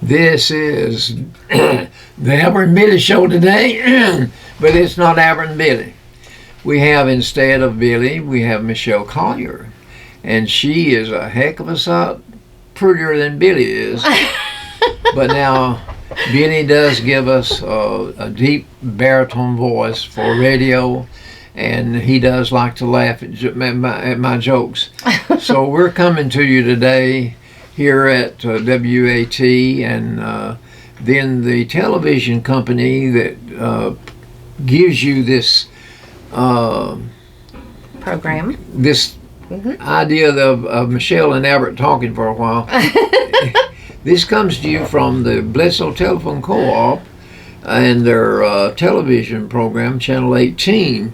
This is the Albert and Billy show today, but it's not Albert and Billy. We have, instead of Billy, we have Michelle Collier, and she is a heck of a sight prettier than Billy is. But now, Billy does give us a deep baritone voice for radio, and he does like to laugh at my jokes. So we're coming to you today here at WAT, and then the television company that gives you this program, this idea of Michelle and Albert talking for a while. This comes to you from the Bledsoe Telephone Co-op and their television program, Channel 18.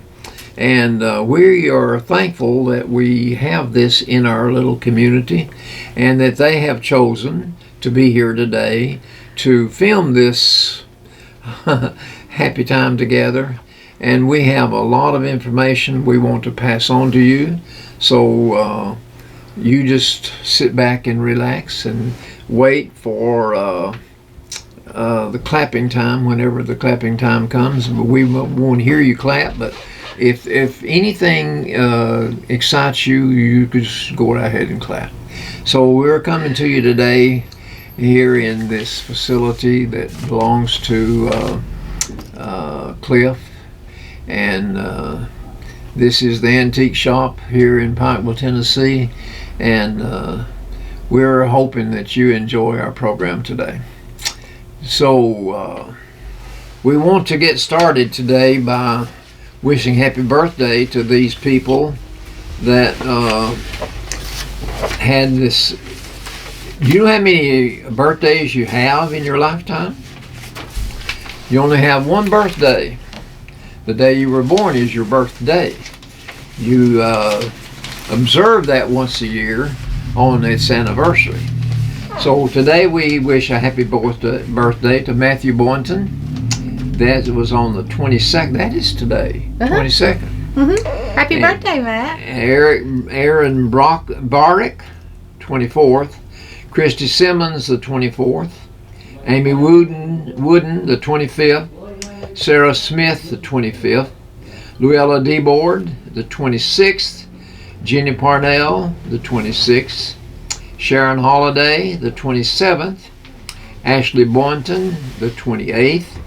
And we are thankful that we have this in our little community and that they have chosen to be here today to film this happy time together. And we have a lot of information we want to pass on to you. So you just sit back and relax and wait for the clapping time whenever the clapping time comes. We won't hear you clap, but if anything excites you, you could just go right ahead and clap. So we're coming to you today here in this facility that belongs to Cliff, and this is the antique shop here in Pikeville, Tennessee, and we're hoping that you enjoy our program today. So we want to get started today by wishing happy birthday to these people that had this. Do you know how many birthdays you have in your lifetime? You only have one birthday. The day you were born is your birthday. You observe that once a year on its anniversary. So today we wish a happy birthday to Matthew Boynton. That was on the 22nd. That is today, 22nd. Happy birthday, Matt. Aaron Barrick, 24th. Christy Simmons, the 24th. Amy Wooden, the 25th. Sarah Smith, the 25th. Luella Deboard, the 26th. Jenny Parnell, the 26th. Sharon Holiday, the 27th. Ashley Boynton, the 28th.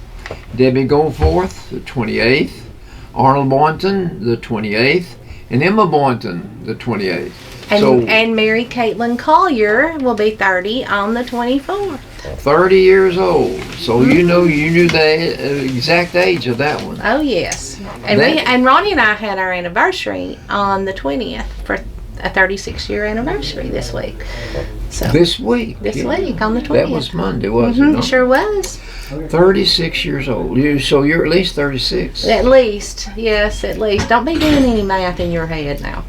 Debbie Goforth, the 28th. Arnold Boynton, the 28th. And Emma Boynton, the 28th. And Mary Caitlin Collier will be 30 on the 24th. 30 years old. So you knew the exact age of that one. Oh, yes. And Ronnie and I had our anniversary on the 20th for a 36-year anniversary this week. So This week on the 20th. That was Monday, wasn't it? It sure was. 36 years old. So you're at least 36. At least, yes, at least. Don't be doing any math in your head now.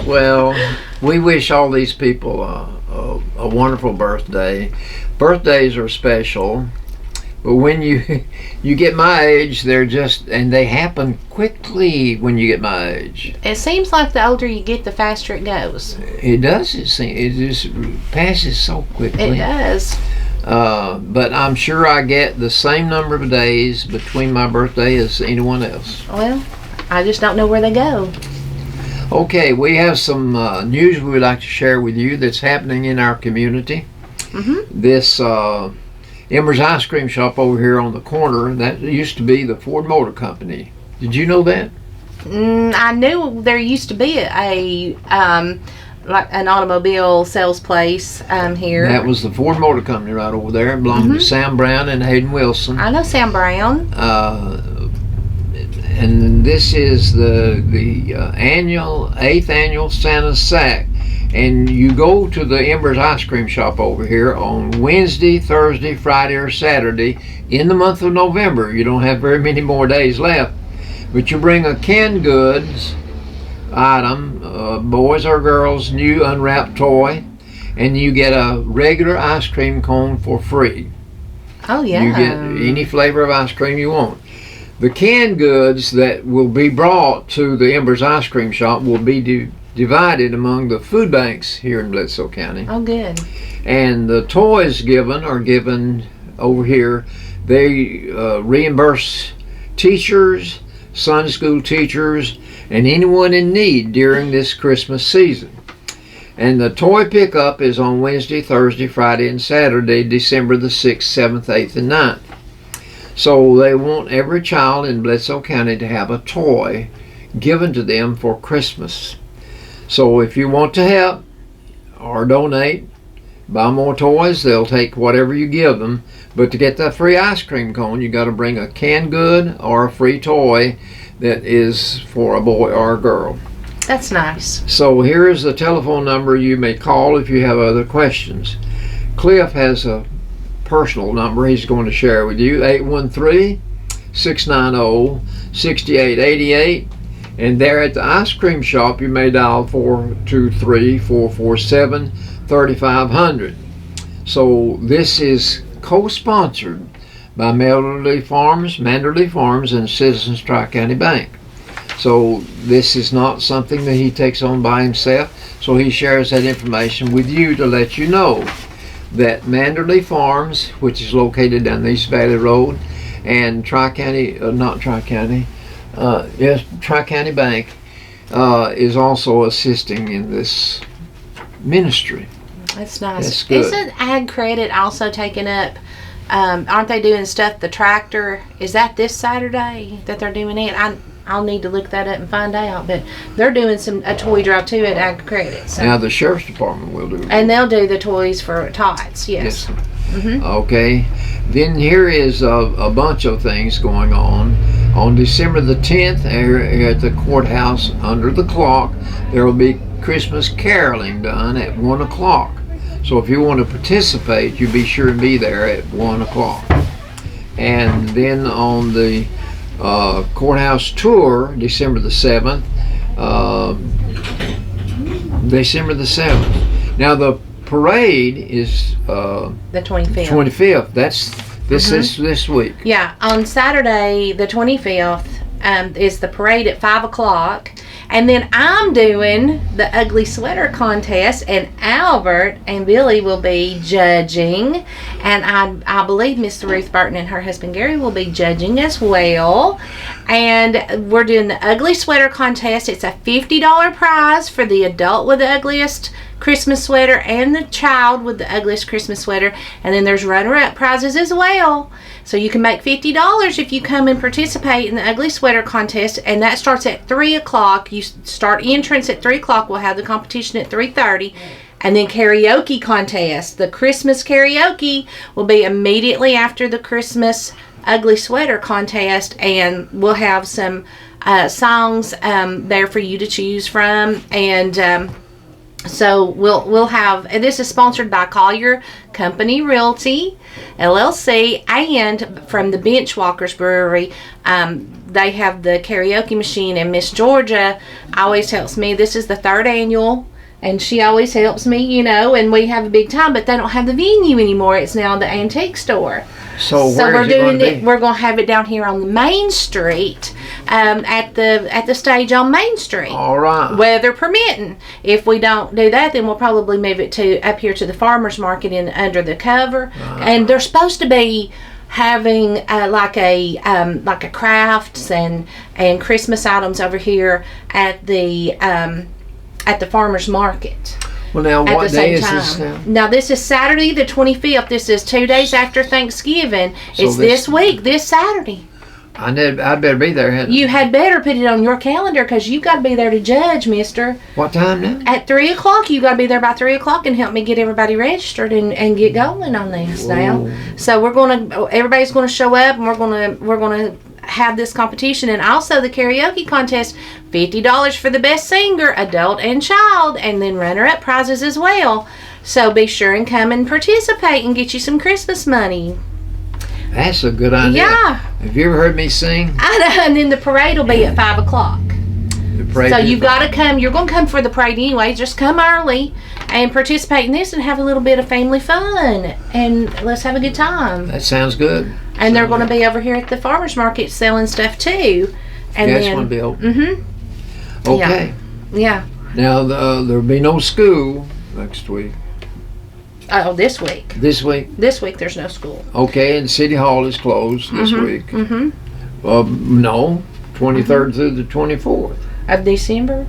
Well, we wish all these people a wonderful birthday. Birthdays are special, but when you get my age, they happen quickly when you get my age. It seems like the older you get, the faster it goes. It does. It just passes so quickly. It does. But I'm sure I get the same number of days between my birthday as anyone else. Well, I just don't know where they go. Okay, we have some news we would like to share with you that's happening in our community. This Ember's Ice Cream Shop over here on the corner, that used to be the Ford Motor Company. Did you know that? I knew there used to be like an automobile sales place here. That was the Ford Motor Company right over there. It belonged to Sam Brown and Hayden Wilson. I know Sam Brown. And this is the 8th annual Santa Sack. And you go to the Ember's Ice Cream Shop over here on Wednesday, Thursday, Friday, or Saturday in the month of November. You don't have very many more days left. But you bring a canned goods item, boys or girls, new unwrapped toy, and you get a regular ice cream cone for free. Oh, yeah. You get any flavor of ice cream you want. The canned goods that will be brought to the Ember's Ice Cream Shop will be divided among the food banks here in Bledsoe County. Oh, good. And the toys given are given over here. They reimburse teachers, Sunday school teachers, and anyone in need during this Christmas season. And the toy pickup is on Wednesday, Thursday, Friday, and Saturday, December the 6th, 7th, 8th, and 9th. So they want every child in Bledsoe County to have a toy given to them for Christmas. So if you want to help or donate, buy more toys, they'll take whatever you give them. But to get that free ice cream cone, you got to bring a canned good or a free toy that is for a boy or a girl. That's nice. So here is the telephone number you may call if you have other questions. Cliff has a personal number he's going to share with you, 813-690-6888. And there at the ice cream shop, you may dial 423-447-3500. So this is co-sponsored by Manderly Farms, and Citizens Tri-County Bank. So this is not something that he takes on by himself. So he shares that information with you to let you know that Manderly Farms, which is located down East Valley Road, and Tri-County Bank is also assisting in this ministry. That's nice. That's good. Isn't Ag Credit also taking up, aren't they doing stuff, the tractor? Is that this Saturday that they're doing it? I'll need to look that up and find out, but they're doing a toy drive too at Ag Credit. So. Now the Sheriff's Department will do it. And they'll do the toys for tots, yes. Mm-hmm. Okay. Then here is a bunch of things going on. On December the 10th, at the courthouse under the clock, there will be Christmas caroling done at 1 o'clock. So if you want to participate, you be sure to be there at 1 o'clock. And then on the courthouse tour, December the 7th. Now the parade is the 25th. 25th. That's this week. Yeah, on Saturday the 25th is the parade at 5 o'clock. And then I'm doing the ugly sweater contest, and Albert and Billy will be judging, and I believe Miss Ruth Burton and her husband Gary will be judging as well. And we're doing the ugly sweater contest. It's a $50 prize for the adult with the ugliest Christmas sweater and the child with the ugliest Christmas sweater, and then there's runner-up prizes as well. So you can make $50 if you come and participate in the ugly sweater contest, and that starts at 3 o'clock. You start entrance at 3 o'clock. We'll have the competition at 3:30, and then karaoke contest. The Christmas karaoke will be immediately after the Christmas ugly sweater contest, and we'll have some songs there for you to choose from, and so we'll have, and this is sponsored by Collier Company Realty LLC, and from the Benchwalkers Brewery. They have the karaoke machine, and Miss Georgia always helps me. This is the 3rd annual, and she always helps me, and we have a big time, but they don't have the venue anymore. It's now the antique store. So we're doing it. We're going to have it down here on the main street, at the stage on Main Street. All right. Weather permitting. If we don't do that, then we'll probably move it to up here to the farmers market in under the cover. And they're supposed to be having like a crafts and Christmas items over here at the farmers market. Well, now what day is this now? Now this is Saturday the 25th. This is 2 days after Thanksgiving. So it's this week, this Saturday. I'd better be there, hadn't I? You had better put it on your calendar, because you got to be there to judge, mister. What time now? At 3 o'clock. You got to be there by 3 o'clock and help me get everybody registered and get going on this. Whoa. Now. So everybody's going to show up, and we're going to have this competition, and also the karaoke contest. $50 for the best singer, adult and child, and then runner-up prizes as well. So be sure and come and participate and get you some Christmas money. That's a good idea. Yeah. Have you ever heard me sing? I know, and then the parade will be at 5 o'clock. So you've got to come. You're going to come for the parade anyway. Just come early and participate in this and have a little bit of family fun. And let's have a good time. That sounds good. And they're going to be over here at the farmers market selling stuff too. And That's going to be open. Mm-hmm. Okay. Yeah. Now, there'll be no school next week. Oh, this week. This week? This week there's no school. Okay, and City Hall is closed this week. Mm-hmm. No, 23rd through the 24th. Of December?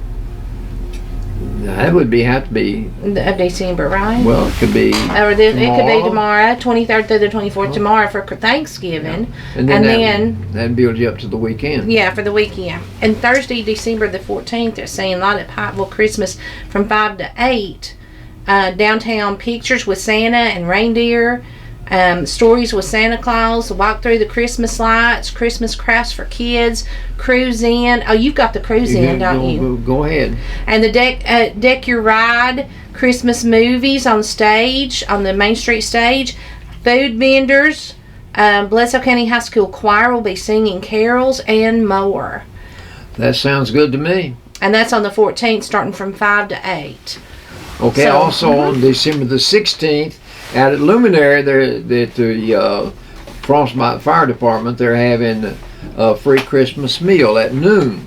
That would have to be. Of December, right? Well, it could be. It could be tomorrow, 23rd through the 24th, tomorrow for Thanksgiving. Yeah. And then that builds you up to the weekend. Yeah, for the weekend. And Thursday, December the 14th, they're saying a lot at Pikeville Christmas from 5 to 8. Downtown pictures with Santa and reindeer. Stories with Santa Claus, walk through the Christmas lights, Christmas crafts for kids, cruise in. Oh, you've got the cruise in, don't you? Go ahead. And the deck your ride, Christmas movies on stage, on the Main Street stage, food vendors. Bledsoe County High School Choir will be singing carols and more. That sounds good to me. And that's on the 14th, starting from 5 to 8. Okay. Also on December the 16th. Out at Luminary, at the Frostbite Fire Department, they're having a free Christmas meal at noon.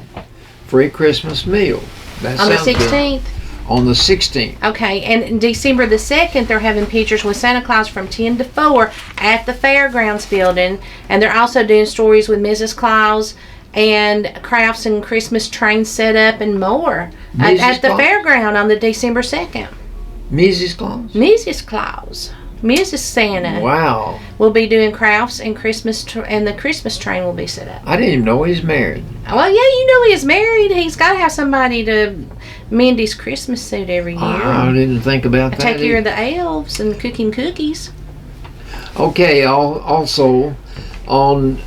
Free Christmas meal. That on the sounds 16th? Good. On the 16th. Okay, and December the 2nd, they're having pictures with Santa Claus from 10 to 4 at the Fairgrounds building. And they're also doing stories with Mrs. Claus and crafts and Christmas train set up and more at the fairground on the December 2nd. Mrs. Claus? Mrs. Claus. Mrs. Santa. Wow. Will be doing crafts and and the Christmas train will be set up. I didn't even know he's married. Well, yeah, you know he's married. He's got to have somebody to mend his Christmas suit every year. I didn't think about that. Take care of the elves and cooking cookies. Okay, also on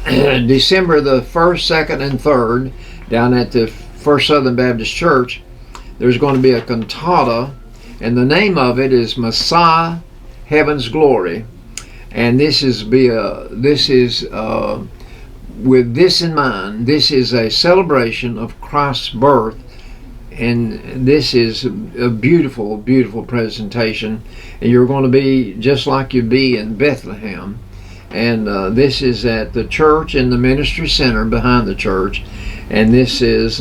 December the 1st, 2nd, and 3rd, down at the First Southern Baptist Church, there's going to be a cantata. And the name of it is Messiah, Heaven's Glory. And this is with this in mind. This is a celebration of Christ's birth. And this is a beautiful, beautiful presentation. And you're going to be just like you'd be in Bethlehem. And this is at the church in the ministry center behind the church. And this is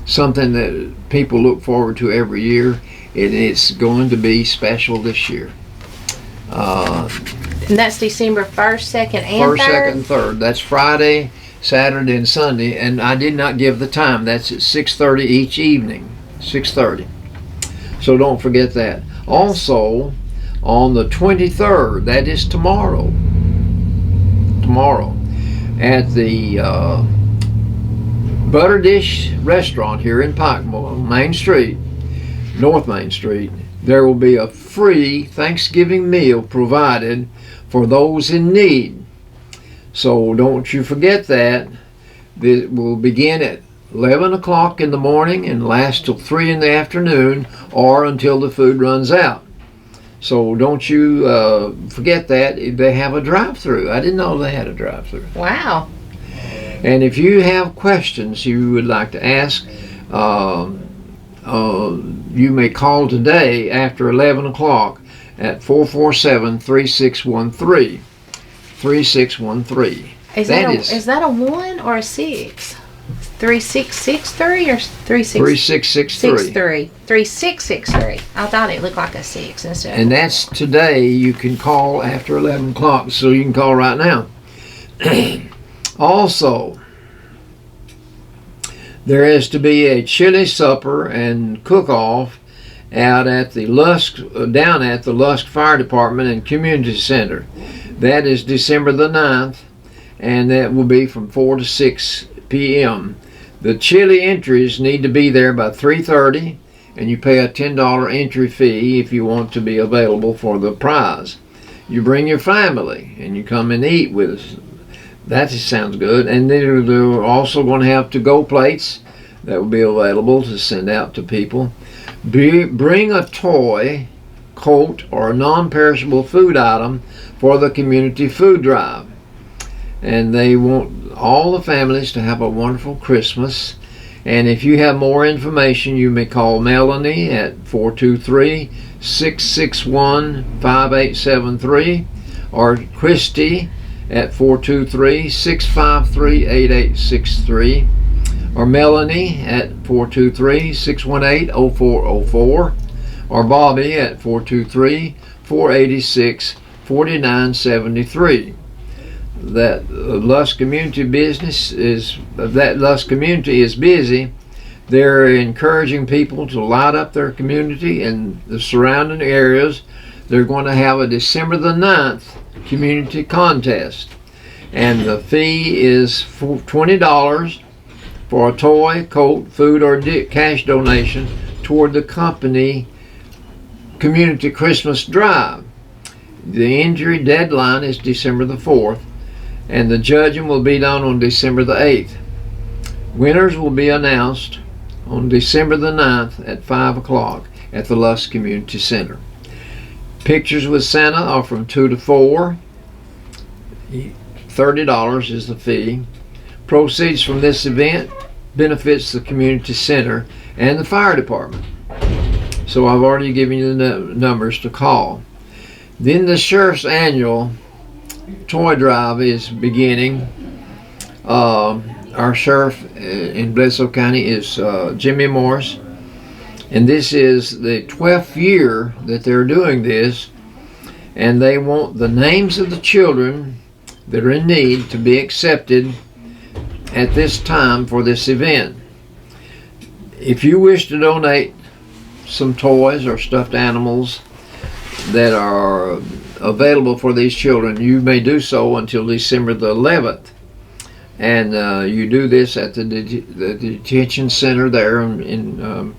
something that people look forward to every year. It's going to be special this year. And that's December 1st, 2nd, and 3rd? 1st, 2nd, and 3rd. That's Friday, Saturday, and Sunday. And I did not give the time. That's at 6:30 each evening. 6:30. So don't forget that. Also, on the 23rd, that is tomorrow. At the Butter Dish Restaurant here in Pikeville, Main Street, North Main Street, there will be a free Thanksgiving meal provided for those in need. So don't you forget that. It will begin at 11 o'clock in the morning and last till 3 in the afternoon or until the food runs out. So don't you forget that. They have a drive-through. I didn't know they had a drive-through. Wow. And if you have questions you would like to ask, you may call today after 11 o'clock at 447-3613. 3613. Is that a 1 or a 6? 3663 or 3663. 3663. I thought it looked like a 6 instead. And that's today. You can call after 11 o'clock, so you can call right now. Also, there is to be a chili supper and cook-off out at the down at the Lusk Fire Department and Community Center. That is December the 9th, and that will be from 4 to 6 p.m. The chili entries need to be there by 3:30, and you pay a $10 entry fee if you want to be available for the prize. You bring your family, and you come and eat with us. That just sounds good. And they're also going to have to-go plates that will be available to send out to people. Bring a toy, coat, or a non-perishable food item for the community food drive. And they want all the families to have a wonderful Christmas. And if you have more information, you may call Melanie at 423-661-5873 or Christy at 423-653-8863. or Melanie at 423-618-0404, or Bobby at 423-486-4973. That Lusk community is busy. They're encouraging people to light up their community and the surrounding areas. They're going to have a December the 9th community contest, and the fee is $20 for a toy, coat, food, or cash donation toward the company community Christmas drive. The entry deadline is December the 4th, and the judging will be done on December the 8th. Winners will be announced on December the 9th at 5 o'clock at the Lusk Community Center. Pictures with Santa are from 2 to 4. $30 is the fee. Proceeds from this event benefits the community center and the fire department. So I've already given you the numbers to call. Then the sheriff's annual toy drive is beginning. Our sheriff in Bledsoe County is Jimmy Morris, and this is the 12th year that they're doing this, and they want the names of the children that are in need to be accepted at this time for this event. If you wish to donate some toys or stuffed animals that are available for these children, you may do so until December the 11th. And you do this at the detention center there in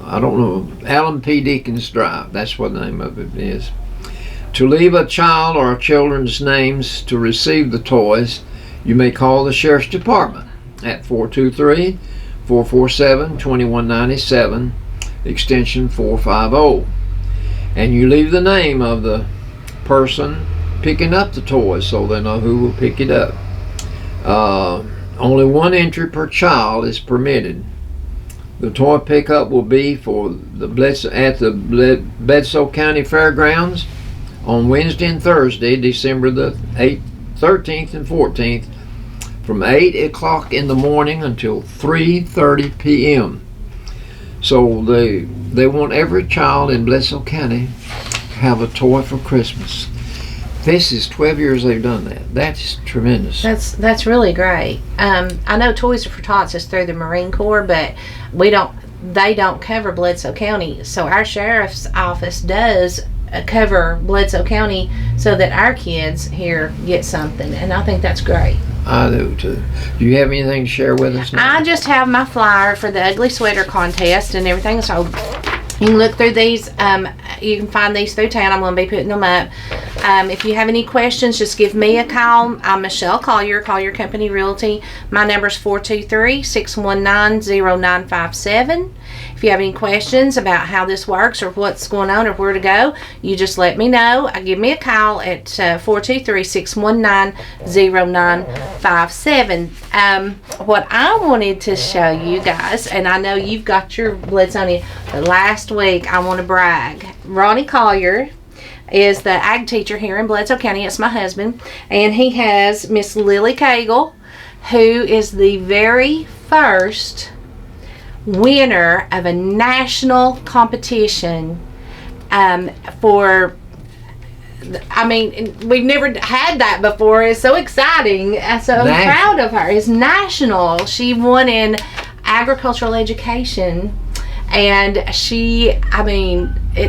I don't know, Allen P. Deacons Drive. That's what the name of it is. To leave a child or children's names to receive the toys, you may call the Sheriff's Department at 423-447-2197, extension 450. And you leave the name of the person picking up the toys so they know who will pick it up. Only one entry per child is permitted. The toy pickup will be for the at the Bledsoe County Fairgrounds on Wednesday and Thursday, December the 13th and 14th, from 8 o'clock in the morning until 3:30 p.m. So they want every child in Bledsoe County to have a toy for Christmas. This is 12 years they've done that. That's tremendous. That's really great. I know Toys for Tots is through the Marine Corps, but they don't cover Bledsoe County. So our sheriff's office does cover Bledsoe County so that our kids here get something, and I think that's great. I do too. Do you have anything to share with us now? I just have my flyer for the Ugly Sweater Contest and everything, so you can look through these. You can find these through town. I'm going to be putting them up. If you have any questions, just give me a call. I'm Michelle Collier, Collier Company Realty. My number is 423-619-0957. If you have any questions about how this works or what's going on or where to go, you just let me know. Give me a call at 423-619-0957. What I wanted to show you guys, and I know you've got your blitz on you, but last week I want to brag. Ronnie Collier is the ag teacher here in Bledsoe County. It's my husband, and he has Miss Lily Cagle, who is the very first winner of a national competition we've never had that before. It's so exciting. So I'm proud of her. It's national. She won in agricultural education, and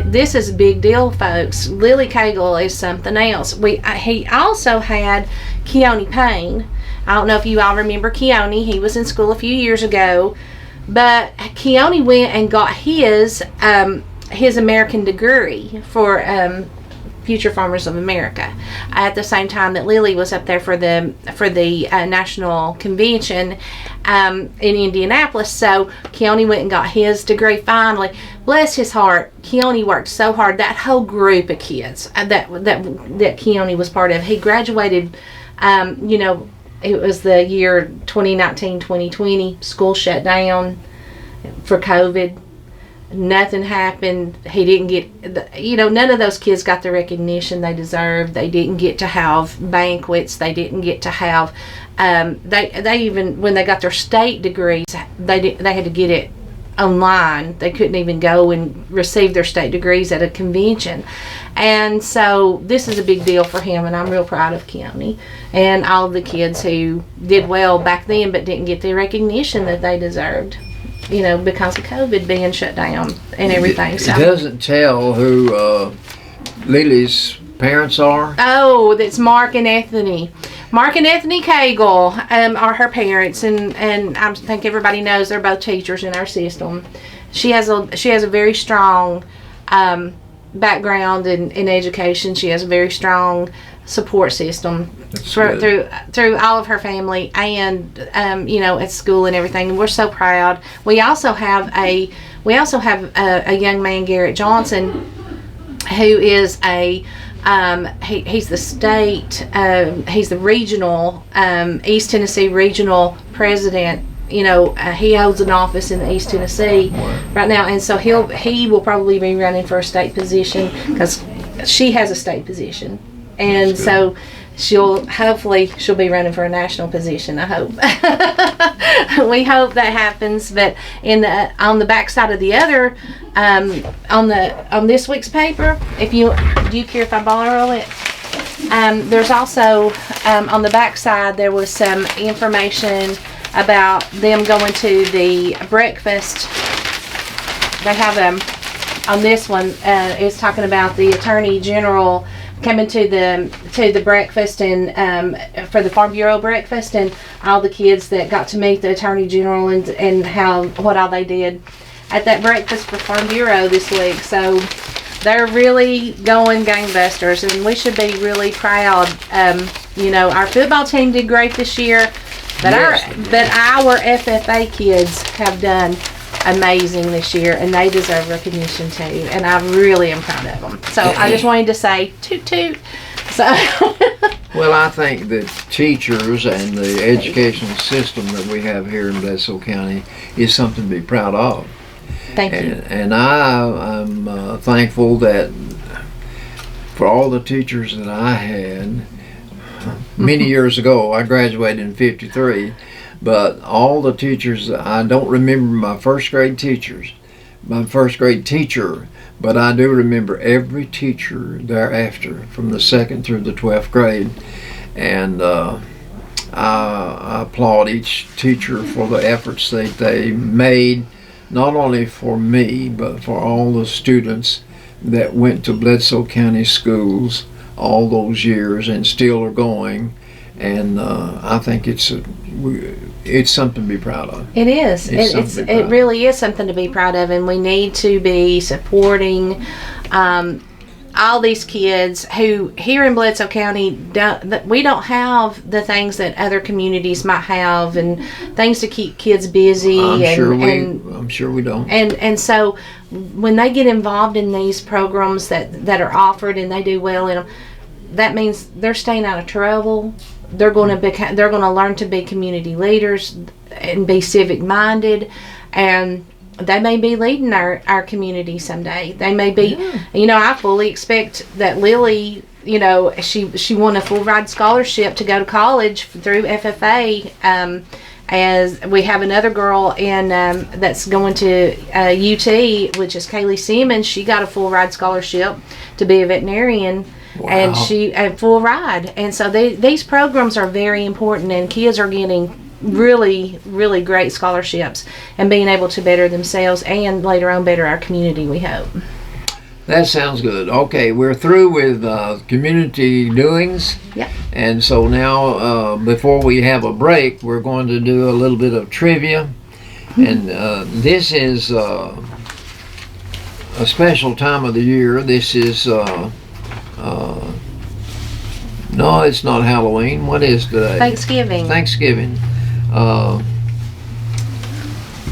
this is a big deal, folks. Lily Cagle is something else. He also had Keone Payne. I don't know if you all remember Keone. He was in school a few years ago, but Keone went and got his American degree for Future Farmers of America at the same time that Lily was up there for the national convention in Indianapolis. So Keone went and got his degree finally. Bless his heart, Keone worked so hard. That whole group of kids that Keone was part of, he graduated. It was the year 2019-2020. School shut down for COVID. Nothing happened. He didn't get, none of those kids got the recognition they deserved. They didn't get to have banquets. They didn't get to have, they even, when they got their state degrees, they had to get it online. They couldn't even go and receive their state degrees at a convention. And so this is a big deal for him, and I'm real proud of County and all of the kids who did well back then but didn't get the recognition that they deserved, because of COVID being shut down and everything. It doesn't tell who Lily's parents are. Oh, that's Mark and Anthony. Mark and Anthony Cagle are her parents, and I think everybody knows they're both teachers in our system. She has a very strong background in education. She has a very strong support system through all of her family and at school and everything. We're so proud. We also have a young man, Garrett Johnson, who is he's the state, he's the regional, East Tennessee regional president. He holds an office in East Tennessee right now, and so he will probably be running for a state position because she has a state position, and so she'll be running for a national position. I hope. We hope that happens. But on the back side of the other, on this week's paper, do you care if I borrow it? There's also on the back side there was some information about them going to the breakfast. They have on this one. It's talking about the Attorney General coming to the breakfast and for the Farm Bureau breakfast, and all the kids that got to meet the Attorney General and what all they did at that breakfast for Farm Bureau this week. So they're really going gangbusters, and we should be really proud. Our football team did great this year, but our FFA kids have done amazing this year, and they deserve recognition too, and I really am proud of them. So I just wanted to say toot toot. So well, I think that teachers and the educational system that we have here in Bledsoe County is something to be proud of. Thank you. And I'm thankful that for all the teachers that I had many years ago. I graduated in '53. But all the teachers, I don't remember my first grade teacher, but I do remember every teacher thereafter from the 2nd through the 12th grade. And I applaud each teacher for the efforts that they made, not only for me, but for all the students that went to Bledsoe County schools all those years and still are going. And I think it's something to be proud of. It is. It really is something to be proud of, and we need to be supporting all these kids who here in Bledsoe County we don't have the things that other communities might have, and things to keep kids busy. I'm sure we don't. And so when they get involved in these programs that are offered and they do well in them, that means they're staying out of trouble. They're going to learn to be community leaders and be civic minded, and they may be leading our community someday. They may be, I fully expect that Lily, she won a full ride scholarship to go to college through FFA. As we have another girl that's going to UT, which is Kaylee Simmons. She got a full ride scholarship to be a veterinarian. Wow. And she a full ride, and so these programs are very important, and kids are getting really, really great scholarships and being able to better themselves and later on better our community, we hope. That sounds good. Okay, we're through with community doings. Yeah. And so now, before we have a break, we're going to do a little bit of trivia, and this is a special time of the year. This is. No, it's not Halloween. What is today? Thanksgiving.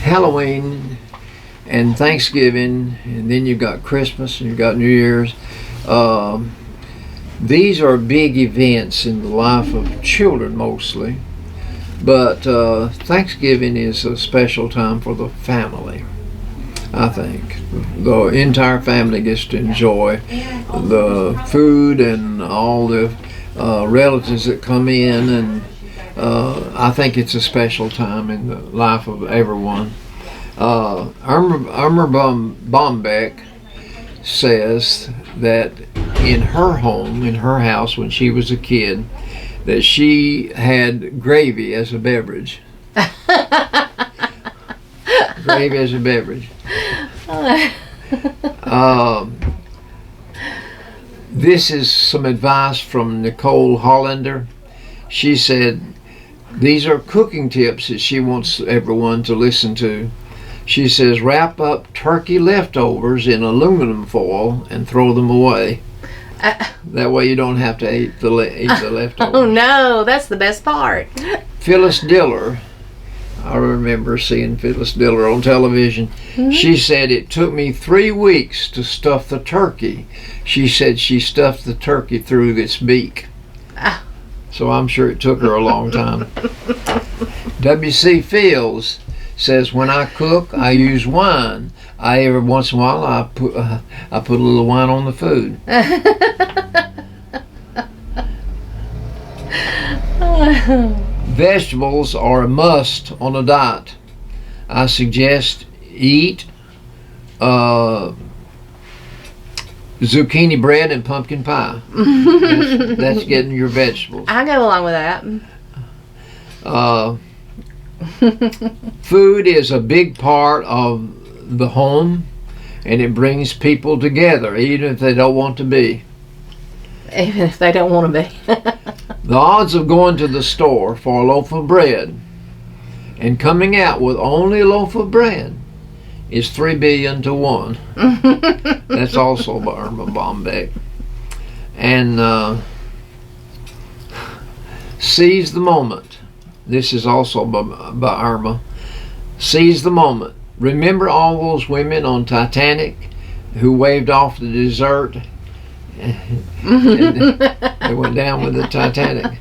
Halloween and Thanksgiving, and then you've got Christmas and you've got New Year's. These are big events in the life of children mostly, but Thanksgiving is a special time for the family. I think. The entire family gets to enjoy the food and all the relatives that come in, and I think it's a special time in the life of everyone. Irma Bombeck says that in her home, in her house when she was a kid, that she had gravy as a beverage. Gravy as a beverage. This is some advice from Nicole Hollander. She said these are cooking tips that she wants everyone to listen to. She says wrap up turkey leftovers in aluminum foil and throw them away. That way you don't have to eat the leftovers. Oh no, that's the best part. Phyllis Diller, I remember seeing Phyllis Diller on television. Mm-hmm. She said it took me 3 weeks to stuff the turkey. She said she stuffed the turkey through its beak. So I'm sure it took her a long time. W.C. Fields says when I cook, I use wine. Every once in a while I put a little wine on the food. Vegetables are a must on a diet. I suggest eat zucchini bread and pumpkin pie. That's getting your vegetables. I go along with that. Food is a big part of the home, and it brings people together, even if they don't want to be. Even if they don't want to be. The odds of going to the store for a loaf of bread and coming out with only a loaf of bread is 3 billion to 1. That's also by Irma Bombeck. And seize the moment. This is also by Irma. Seize the moment. Remember all those women on Titanic who waved off the dessert and they went down with the Titanic.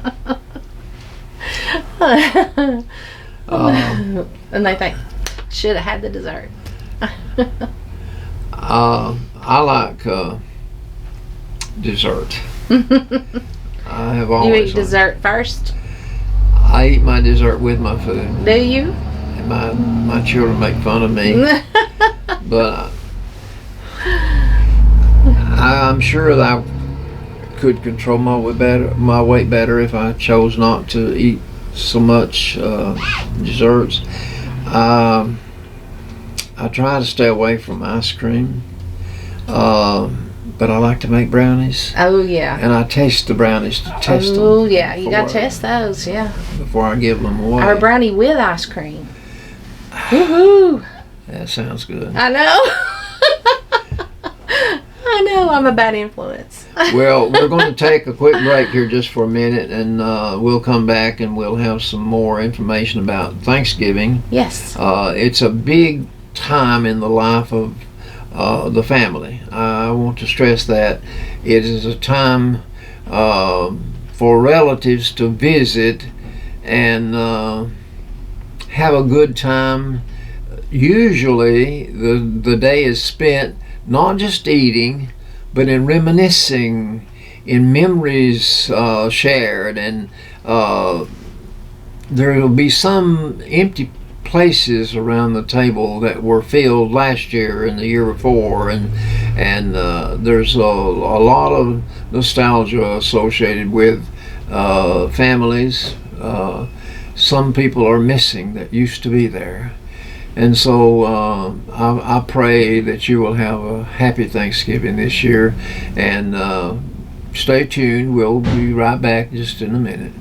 And they think, should have had the dessert. I like dessert. I have always. You eat dessert first? I eat my dessert with my food. Do you? And my children make fun of me, but I'm sure that I could control my weight better if I chose not to eat so much desserts. I try to stay away from ice cream, but I like to make brownies. Oh yeah. And I taste the brownies to test them. Oh yeah, you gotta test those, yeah. Before I give them away. Or brownie with ice cream. Woohoo! That sounds good. I know. I know, I'm a bad influence. Well, we're going to take a quick break here just for a minute, and we'll come back and we'll have some more information about Thanksgiving. Yes. It's a big time in the life of the family. I want to stress that it is a time for relatives to visit and have a good time. Usually the day is spent not just eating, but in reminiscing, in memories shared, and there will be some empty places around the table that were filled last year and the year before, and there's a lot of nostalgia associated with families. Some people are missing that used to be there. And so I pray that you will have a happy Thanksgiving this year, and stay tuned. We'll be right back just in a minute.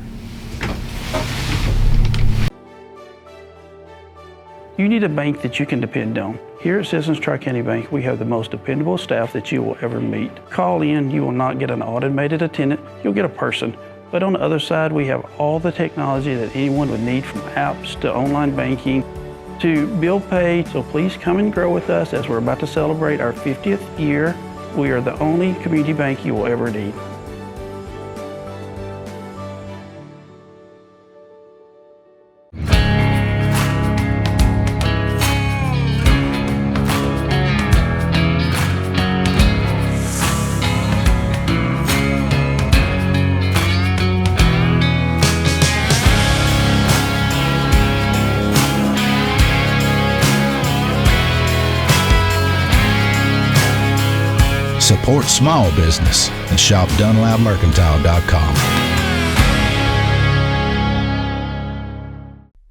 You need a bank that you can depend on. Here at Citizens Tri-County Bank, we have the most dependable staff that you will ever meet. Call in, you will not get an automated attendant, you'll get a person. But on the other side, we have all the technology that anyone would need, from apps to online banking to bill pay. So please come and grow with us as we're about to celebrate our 50th year. We are the only community bank you will ever need. support small business and shop DunlapMercantile.com.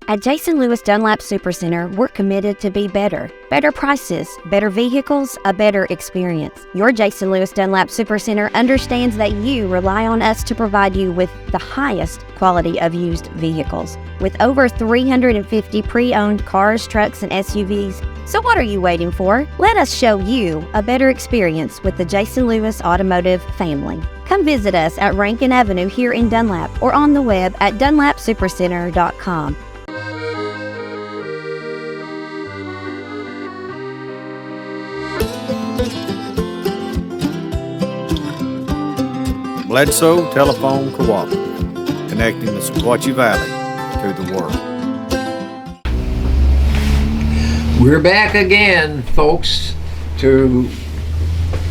At Jason Lewis Dunlap Supercenter, we're committed to be better. Better prices, better vehicles, a better experience. Your Jason Lewis Dunlap Supercenter understands that you rely on us to provide you with the highest quality of used vehicles. With over 350 pre-owned cars, trucks, and SUVs. So what are you waiting for? Let us show you a better experience with the Jason Lewis Automotive family. Come visit us at Rankin Avenue here in Dunlap or on the web at dunlapsupercenter.com. Bledsoe Telephone Cooperative, connecting the Sequatchie Valley to the world. We're back again, folks, to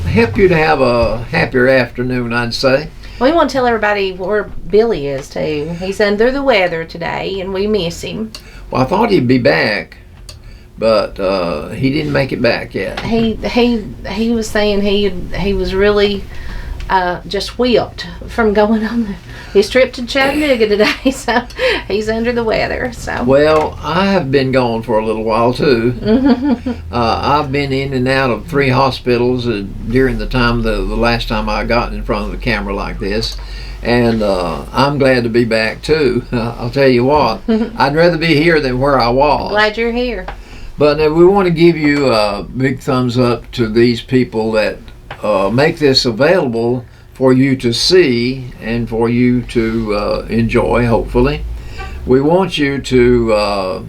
help you to have a happier afternoon, I'd say. We want to tell everybody where Billy is, too. He's under the weather today, and we miss him. Well, I thought he'd be back, but he didn't make it back yet. He was saying he was really just whipped from going on his trip to Chattanooga today, so he's under the weather. So well, I have been gone for a little while too. I've been in and out of 3 hospitals during the time the last time I got in front of the camera like this, and I'm glad to be back too. I'll tell you what, I'd rather be here than where I was. Glad you're here. But we want to give you a big thumbs up to these people that make this available for you to see and for you to enjoy, hopefully. We want you to,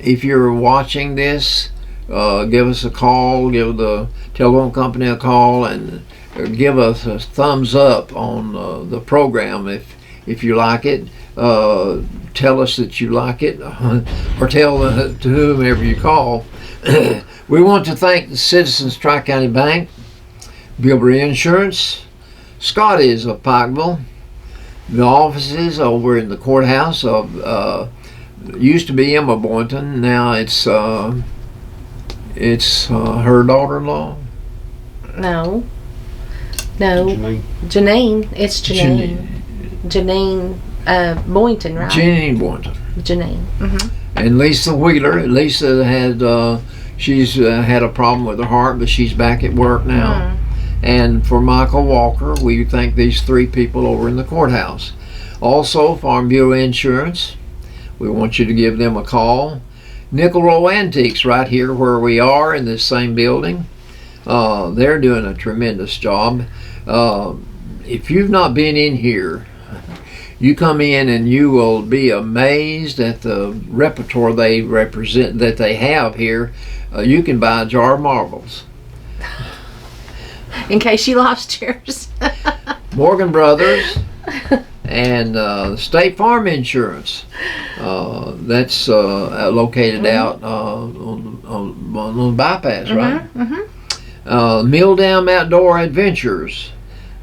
if you're watching this, give us a call, give the telephone company a call, and give us a thumbs up on the program if you like it. Tell us that you like it, or tell to whomever you call. We want to thank the Citizens Tri-County Bank, Gilbert Insurance, Scotty's of Pikeville, the offices over in the courthouse of used to be Emma Boynton, now it's her daughter-in-law. No, Janine. It's Janine Boynton, right? Janine Boynton. Janine. Mm-hmm. And Lisa Wheeler. Lisa had she's had a problem with her heart, but she's back at work now. Mm-hmm. And for Michael Walker, we thank these 3 people over in the courthouse. Also, Farm Bureau Insurance, we want you to give them a call. Nickel Row Antiques, right here where we are in this same building. They're doing a tremendous job. If you've not been in here, you come in and you will be amazed at the repertoire they represent, that they have here. You can buy a jar of marbles. In case you lost yours. Morgan Brothers and State Farm Insurance. That's located out on the bypass, right? Mm-hmm. Mill Dam Outdoor Adventures.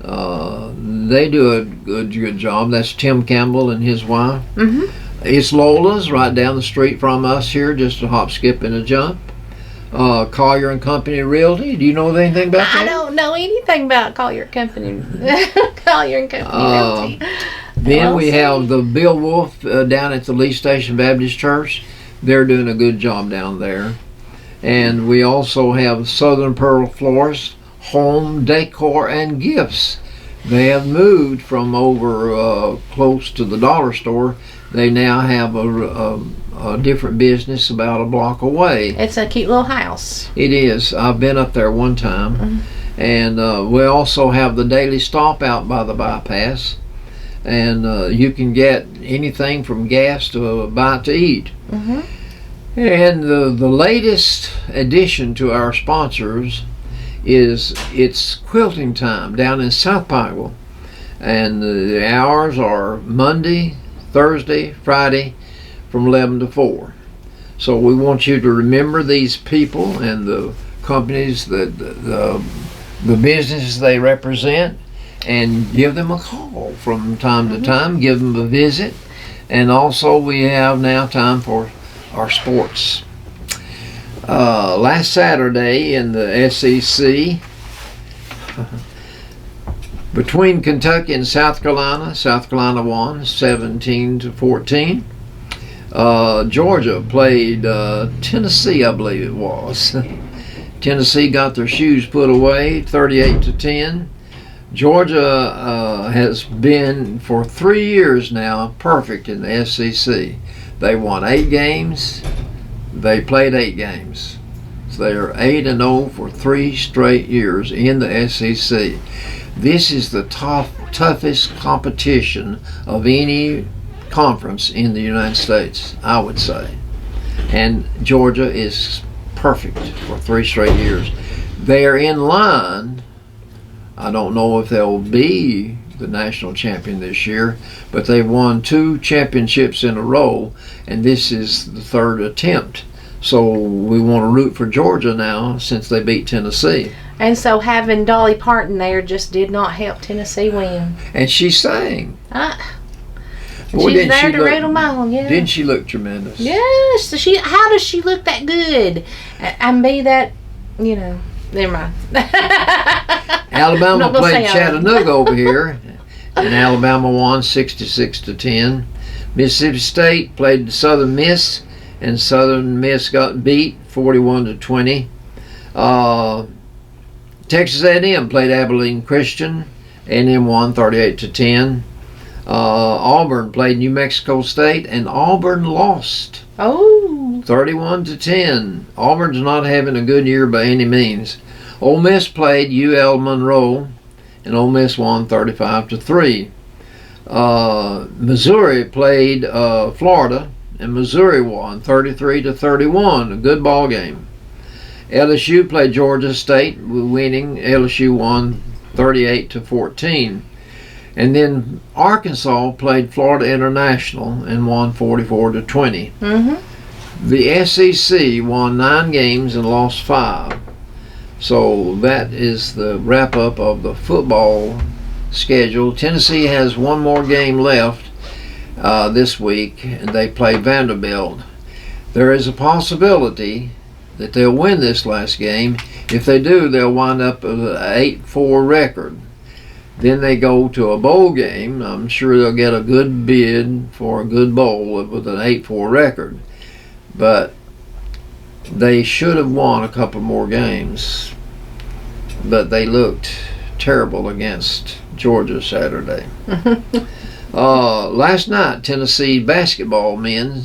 They do a good job. That's Tim Campbell and his wife. Mm-hmm. It's Lola's right down the street from us here, just a hop, skip, and a jump. Collier and Company Realty. Do you know anything about that? I don't know anything about Collier Company. Collier and Company Realty. Then we have the Bill Wolf down at the Lee Station Baptist Church. They're doing a good job down there. And we also have Southern Pearl Florist, Home Decor and Gifts. They have moved from over close to the dollar store. They now have a different business about a block away. It's a cute little house. It is. I've been up there one time. Mm-hmm. And we also have the Daily Stop out by the bypass. And you can get anything from gas to a bite to eat. Mm-hmm. And the latest addition to our sponsors is it's quilting time down in South Pikeville. And the hours are Monday, Thursday, Friday from 11 to 4. So we want you to remember these people and the companies, that the businesses they represent, and give them a call from time to time. Give them a visit. And also we have now time for our sports. Last Saturday in the SEC, Between Kentucky and South Carolina won 17-14. Georgia played Tennessee, I believe it was. Tennessee got their shoes put away, 38-10. Georgia has been for 3 years now perfect in the SEC. They won 8 games. They played 8 games. So they are 8-0 for 3 straight years in the SEC. This is the toughest competition of any conference in the United States, I would say. And Georgia is perfect for 3 straight years. They are in line. I don't know if they'll be the national champion this year, but they've won 2 championships in a row, and this is the 3rd attempt. So we want to root for Georgia now since they beat Tennessee. And so having Dolly Parton there just did not help Tennessee win. And she sang. Boy, she's there to rattle my own, yeah. Didn't she look tremendous? Yes. So how does she look that good? And be that, never mind. Alabama played Chattanooga over here, and Alabama won 66-10. Mississippi State played Southern Miss, and Southern Miss got beat 41-20. Texas A&M played Abilene Christian. A&M won 38-10. Auburn played New Mexico State, and Auburn lost. 31-10. Auburn's not having a good year by any means. Ole Miss played UL Monroe, and Ole Miss won 35-3. Missouri played Florida, and Missouri won 33-31. A good ball game. LSU played Georgia State, winning. LSU won 38-14. And then Arkansas played Florida International and won 44-20. The SEC won 9 games and lost 5. So that is the wrap-up of the football schedule. Tennessee has one more game left this week, and they play Vanderbilt. There is a possibility that they'll win this last game. If they do, they'll wind up with an 8-4 record. Then they go to a bowl game. I'm sure they'll get a good bid for a good bowl with an 8-4 record. But they should have won a couple more games. But they looked terrible against Georgia Saturday. Last night, Tennessee basketball men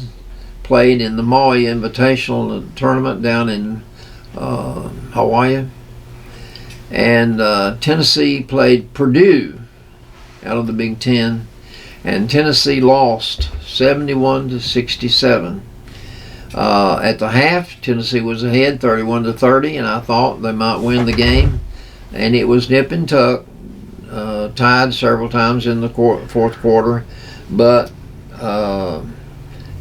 played in the Maui Invitational tournament down in Hawaii. And Tennessee played Purdue out of the Big Ten, and Tennessee lost 71-67. At the half, Tennessee was ahead 31-30, and I thought they might win the game. And it was nip and tuck, tied several times in the fourth quarter. But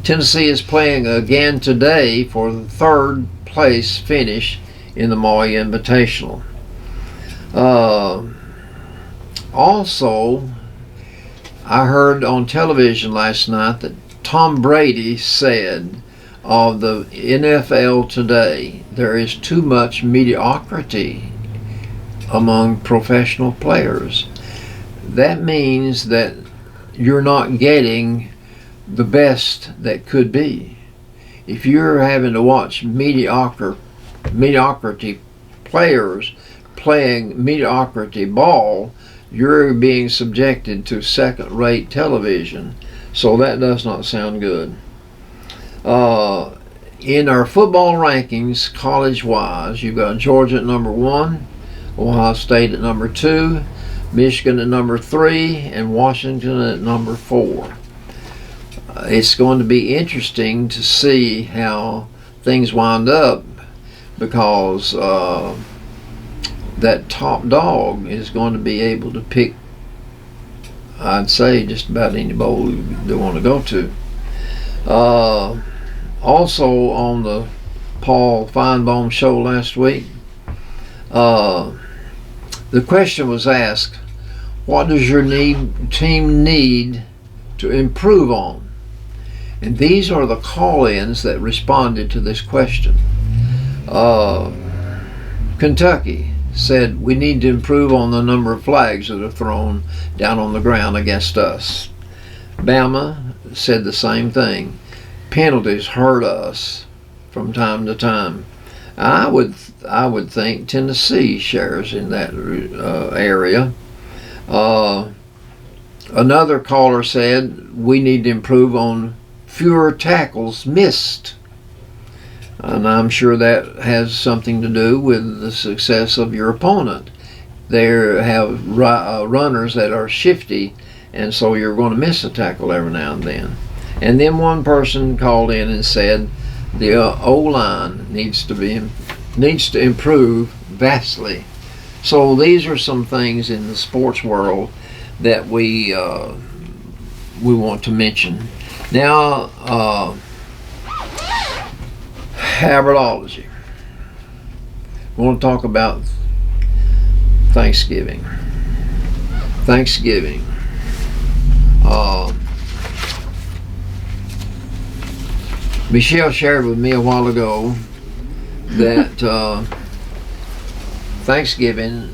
Tennessee is playing again today for the 3rd place finish in the Maui Invitational. Also, I heard on television last night that Tom Brady said of the NFL today, there is too much mediocrity among professional players. That means that you're not getting the best that could be. If you're having to watch mediocrity players playing mediocrity ball, you're being subjected to second-rate television. So that does not sound good. In our football rankings, college-wise, you've got Georgia at number 1, Ohio State at number 2, Michigan at number 3, and Washington at number 4. It's going to be interesting to see how things wind up, because that top dog is going to be able to pick, I'd say, just about any bowl they want to go to. Also on the Paul Feinbaum show last week, the question was asked, what does your team need to improve on? And these are the call-ins that responded to this question. Kentucky said we need to improve on the number of flags that are thrown down on the ground against us. Bama said the same thing. Penalties hurt us from time to time. I would think Tennessee shares in that area. Another caller said we need to improve on fewer tackles missed. And I'm sure that has something to do with the success of your opponent. They have runners that are shifty, and so you're going to miss a tackle every now and then. And then one person called in and said the O-line needs to improve vastly. So these are some things in the sports world that we want to mention. Now, Haberdology. We want to talk about Thanksgiving. Michelle shared with me a while ago that Thanksgiving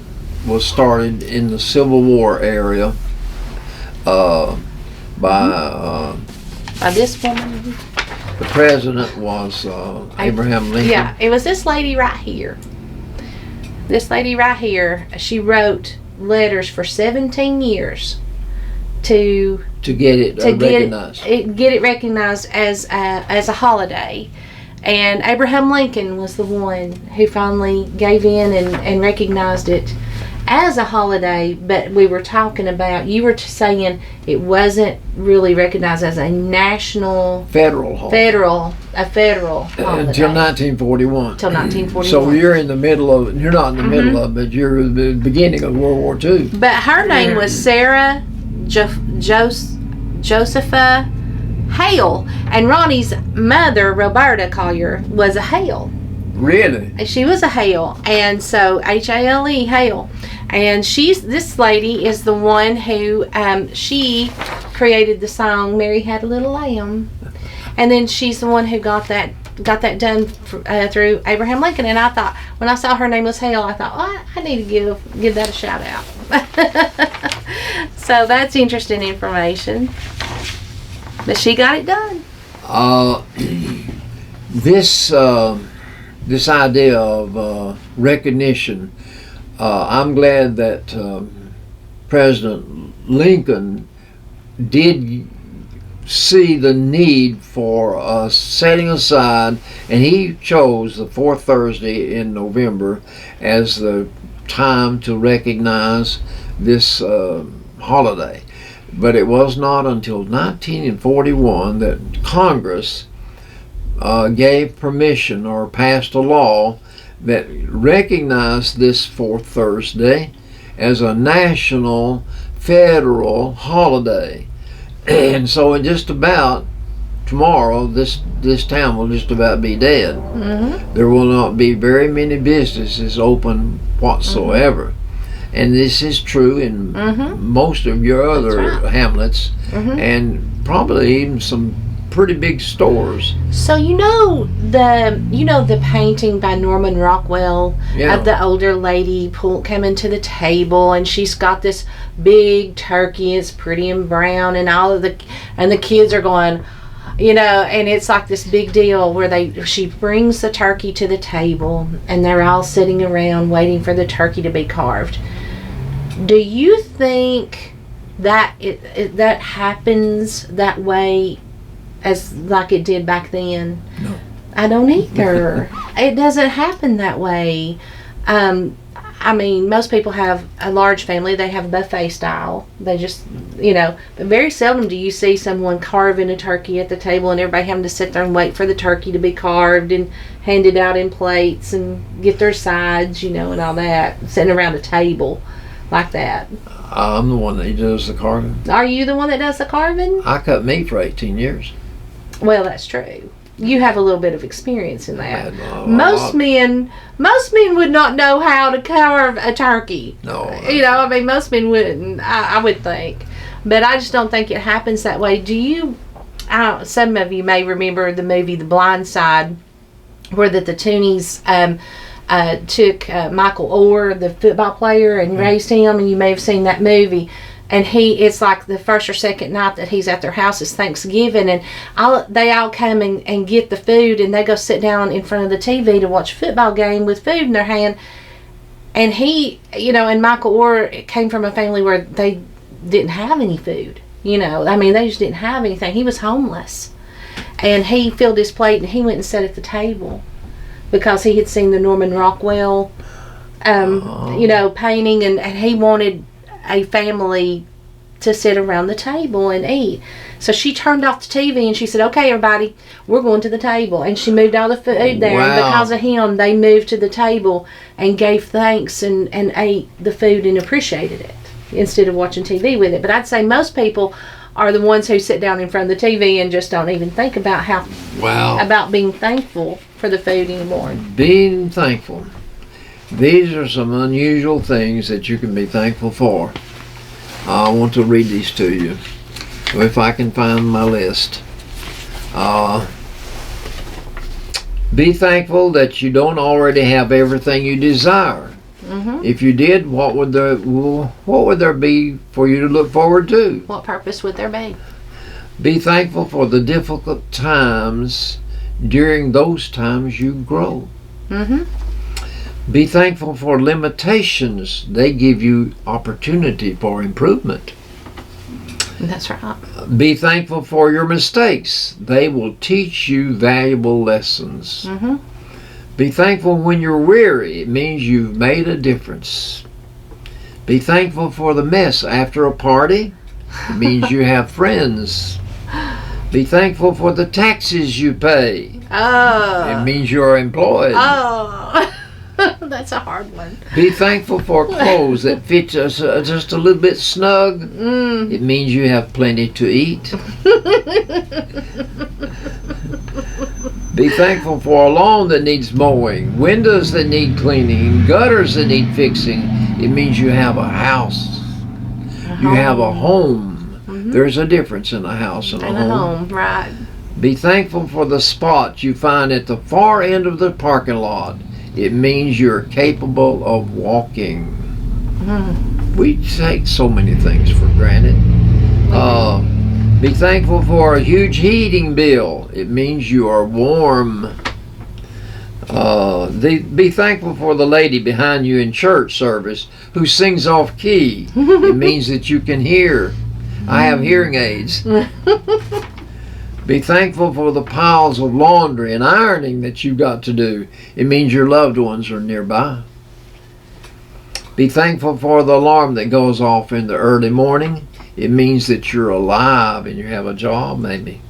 was started in the Civil War area by this woman. the president was Abraham Lincoln. Yeah, it was this lady right here. This lady right here. She wrote letters for 17 years to get it recognized. Get it recognized as a holiday. And Abraham Lincoln was the one who finally gave in and recognized it as a holiday. But we were talking about, you were saying it wasn't really recognized as a national federal holiday. Federal holiday. Until 1941. Till 1941. So you're in the middle of, you're not in the middle of, but you're the beginning of World War II. But her name was Sarah Josepha Hale, and Ronnie's mother, Roberta Collier, was a Hale. Really? She was a Hale, and so Hale, Hale, and this lady is the one who she created the song "Mary Had a Little Lamb," and then she's the one who got that done through Abraham Lincoln. And I thought, when I saw her name was Hale, I thought, oh, I need to give that a shout out. So that's interesting information. But she got it done. This idea of recognition, I'm glad that President Lincoln did see the need for setting aside, and he chose the fourth Thursday in November as the time to recognize this holiday. But it was not until 1941 that Congress gave permission or passed a law that recognized this fourth Thursday as a national federal holiday. And so in just about tomorrow, this town will just about be dead. Mm-hmm. There will not be very many businesses open whatsoever. Mm-hmm. And this is true in most of your other hamlets, and probably even some pretty big stores. So the painting by Norman Rockwell of the older lady coming to the table, and she's got this big turkey. It's pretty and brown, and the kids are going, and it's like this big deal where she brings the turkey to the table, and they're all sitting around waiting for the turkey to be carved. Do you think that that happens that way as like it did back then? No. I don't either. It doesn't happen that way. I mean, most people have a large family. They have a buffet style. They just, but very seldom do you see someone carving a turkey at the table and everybody having to sit there and wait for the turkey to be carved and handed out in plates and get their sides, and all that, sitting around a table like that. I'm the one that does the carving. Are you the one that does the carving? I cut meat for 18 years. Well, that's true. You have a little bit of experience in that. Most men would not know how to carve a turkey. No. Most men wouldn't, I would think. But I just don't think it happens that way. Do you, some of you may remember the movie The Blind Side, where the Toonies took Michael Orr, the football player, and raised him, and you may have seen that movie. And it's like the first or second night that he's at their house is Thanksgiving, and they all come and get the food, and they go sit down in front of the TV to watch a football game with food in their hand. And he, and Michael Orr came from a family where they didn't have any food. They just didn't have anything. He was homeless. And he filled his plate and he went and sat at the table because he had seen the Norman Rockwell, painting, and he wanted a family to sit around the table and eat. So she turned off the TV and she said, "Okay, everybody, we're going to the table." And she moved all the food there. Wow. And because of him, they moved to the table and gave thanks and ate the food and appreciated it instead of watching TV with it. But I'd say most people are the ones who sit down in front of the TV and just don't even think about about being thankful for the food anymore. Being thankful. These are some unusual things that you can be thankful for. I want to read these to you, if I can find my list. Be thankful that you don't already have everything you desire. Mm-hmm. If you did, what would there be for you to look forward to? What purpose would there be? Be thankful for the difficult times. During those times you grow. Mm-hmm. Be thankful for limitations. They give you opportunity for improvement. That's right. Be thankful for your mistakes. They will teach you valuable lessons. Mm-hmm. Be thankful when you're weary. It means you've made a difference. Be thankful for the mess after a party. It means you have friends. Be thankful for the taxes you pay. Oh. It means you're employed. Oh. That's a hard one. Be thankful for clothes that fit us just a little bit snug. It means you have plenty to eat. Be thankful for a lawn that needs mowing, windows that need cleaning, gutters that need fixing. It means you have a house. You have a home. Mm-hmm. There's a difference in a house and a home. Right. Be thankful for the spot you find at the far end of the parking lot. It means you're capable of walking. We take so many things for granted. Be thankful for a huge heating bill. It means you are warm. Be thankful for the lady behind you in church service who sings off key. It means that you can hear. I have hearing aids. Be thankful for the piles of laundry and ironing that you've got to do. It means your loved ones are nearby. Be thankful for the alarm that goes off in the early morning. It means that you're alive and you have a job, maybe.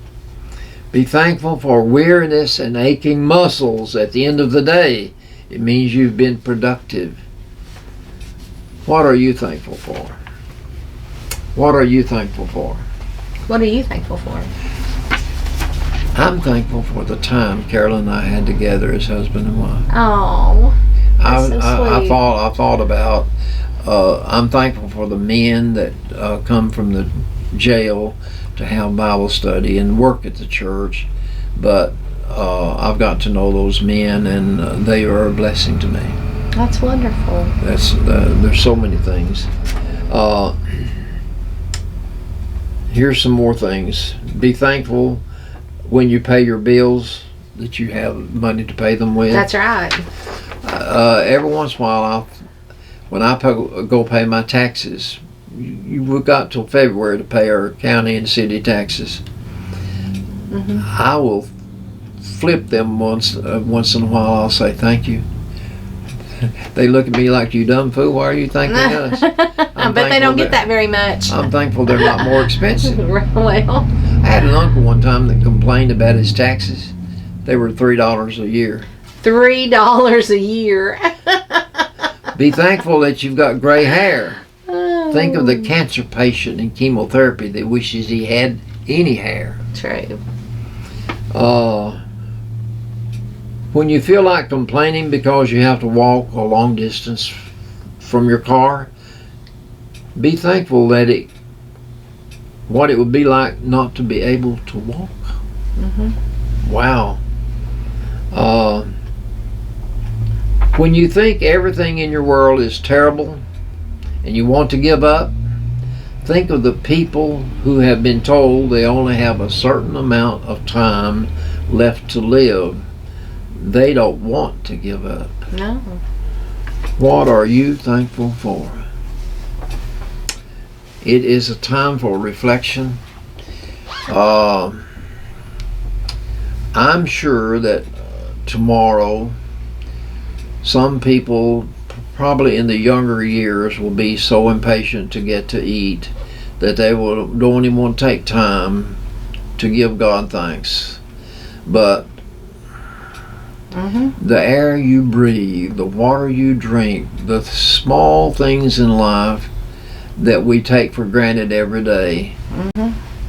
Be thankful for weariness and aching muscles at the end of the day. It means you've been productive. What are you thankful for? What are you thankful for? What are you thankful for? I'm thankful for the time Carol and I had together as husband and wife. Oh, that's so sweet. I thought about. I'm thankful for the men that come from the jail to have Bible study and work at the church, but I've got to know those men, and they are a blessing to me. That's wonderful. There's so many things. Here's some more things. Be thankful when you pay your bills that you have money to pay them with. That's right. Every once in a while, when I go pay my taxes, we've got till February to pay our county and city taxes. Mm-hmm. I will flip them once in a while. I'll say thank you. They look at me like, "You dumb fool, why are you thanking us?" I bet they don't get that very much. I'm thankful they're not more expensive. Well, I had an uncle one time that complained about his taxes. They were $3 a year. $3 a year. Be thankful that you've got gray hair. Think of the cancer patient in chemotherapy that wishes he had any hair. True. When you feel like complaining because you have to walk a long distance from your car, be thankful that what it would be like not to be able to walk. Mm-hmm. Wow. When you think everything in your world is terrible and you want to give up, think of the people who have been told they only have a certain amount of time left to live. They don't want to give up. No. What are you thankful for? It is a time for reflection. I'm sure that tomorrow some people, probably in the younger years, will be so impatient to get to eat that they don't even want to take time to give God thanks. But the air you breathe, the water you drink, the small things in life that we take for granted every day,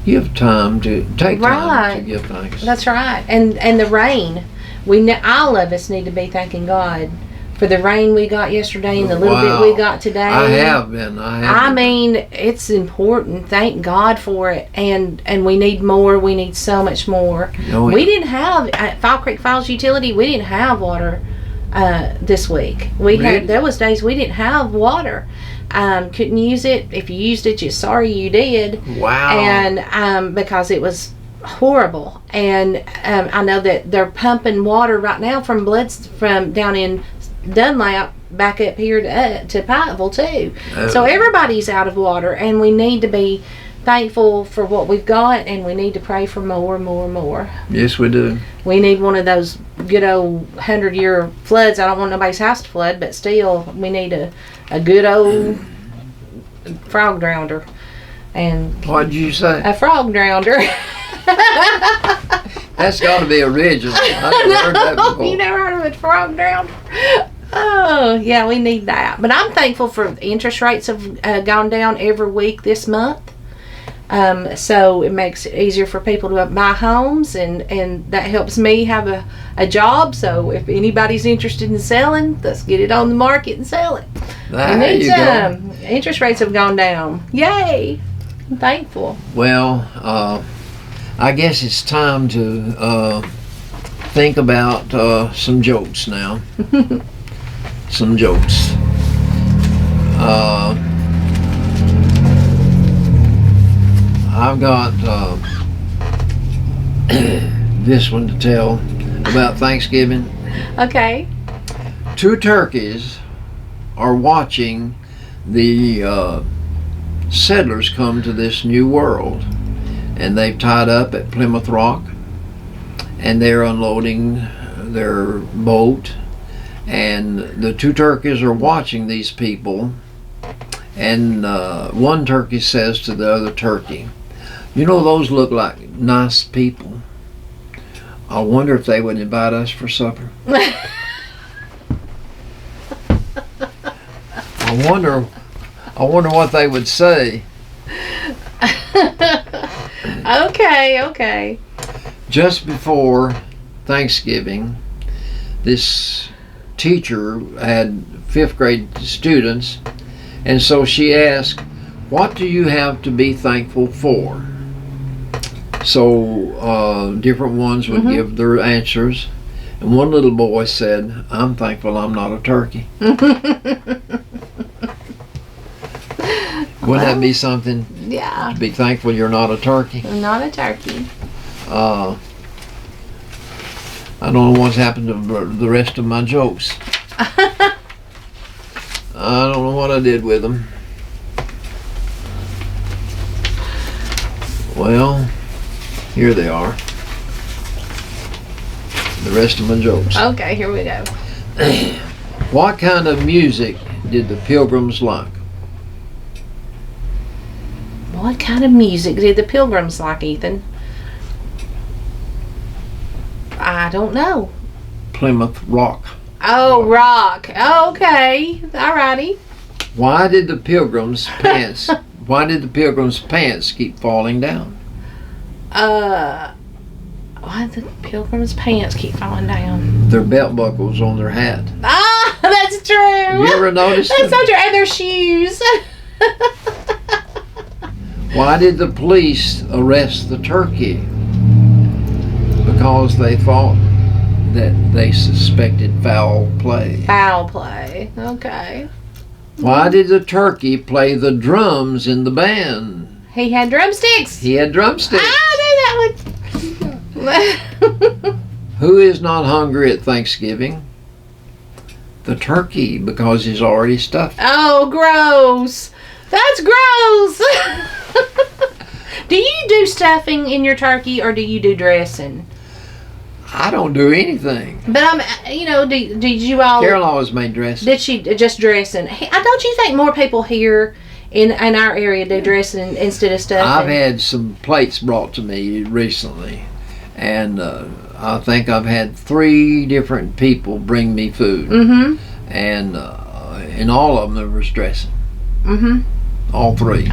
give time to take time to give thanks. That's right. And the rain, all of us need to be thanking God for the rain we got yesterday and the little bit we got today. I have been. I mean, it's important. Thank God for it. And we need more. We need so much more. We didn't have, at Fall Creek Falls Utility, we didn't have water this week. There was days we didn't have water. Couldn't use it. If you used it, you're sorry you did. Wow. And because it was horrible. And I know that they're pumping water right now from down in Dunlap back up here to Pikeville too. So everybody's out of water, and we need to be thankful for what we've got, and we need to pray for more. Yes, we do. We need one of those good old 100-year floods. I don't want nobody's house to flood, but still, we need a good old frog drowner. And what did you say? A frog drowner. That's got to be original. I've never heard that before. You never heard of a frog drowner? Oh, yeah, we need that. But I'm thankful for interest rates have gone down every week this month. So it makes it easier for people to buy homes, and that helps me have a job. So if anybody's interested in selling, let's get it on the market and sell it. There you go. Interest rates have gone down. Yay! I'm thankful. Well, I guess it's time to think about some jokes now. Some jokes. I've got this one to tell about Thanksgiving. Okay. 2 turkeys are watching the settlers come to this new world, and they've tied up at Plymouth Rock, and they're unloading their boat, and the 2 turkeys are watching these people, and one turkey says to the other turkey, "You know, those look like nice people. I wonder if they would invite us for supper." I wonder what they would say. Okay. Just before Thanksgiving, this teacher had 5th grade students, and so she asked, "What do you have to be thankful for?" So different ones would give their answers, and one little boy said, "I'm thankful I'm not a turkey." Wouldn't that be something? Yeah. To be thankful you're not a turkey. I'm not a turkey. I don't know what's happened to the rest of my jokes. I don't know what I did with them. Well, here they are. The rest of my jokes. Okay, here we go. What kind of music did the Pilgrims like? What kind of music did the Pilgrims like, Ethan? I don't know. Plymouth Rock. Oh, rock. Okay. Alrighty. Why did the Pilgrims' pants keep falling down? Why did the Pilgrims' pants keep falling down? Their belt buckles on their hat. Ah, that's true. You ever noticed That's them? so true. And their shoes. Why did the police arrest the turkey? Because they thought that they suspected foul play. Foul play. Okay. Why did the turkey play the drums in the band? He had drumsticks. He had drumsticks. I knew that one. Who is not hungry at Thanksgiving? The turkey, because he's already stuffed. Oh, gross. That's gross. Do you do stuffing in your turkey or do you do dressing? I don't do anything. But did you all? Carol always made dressing. Did she just dressing? Don't you think more people here in our area do dressing instead of stuffing? I've had some plates brought to me recently, and I think I've had 3 different people bring me food, and in all of them there was dressing. All 3.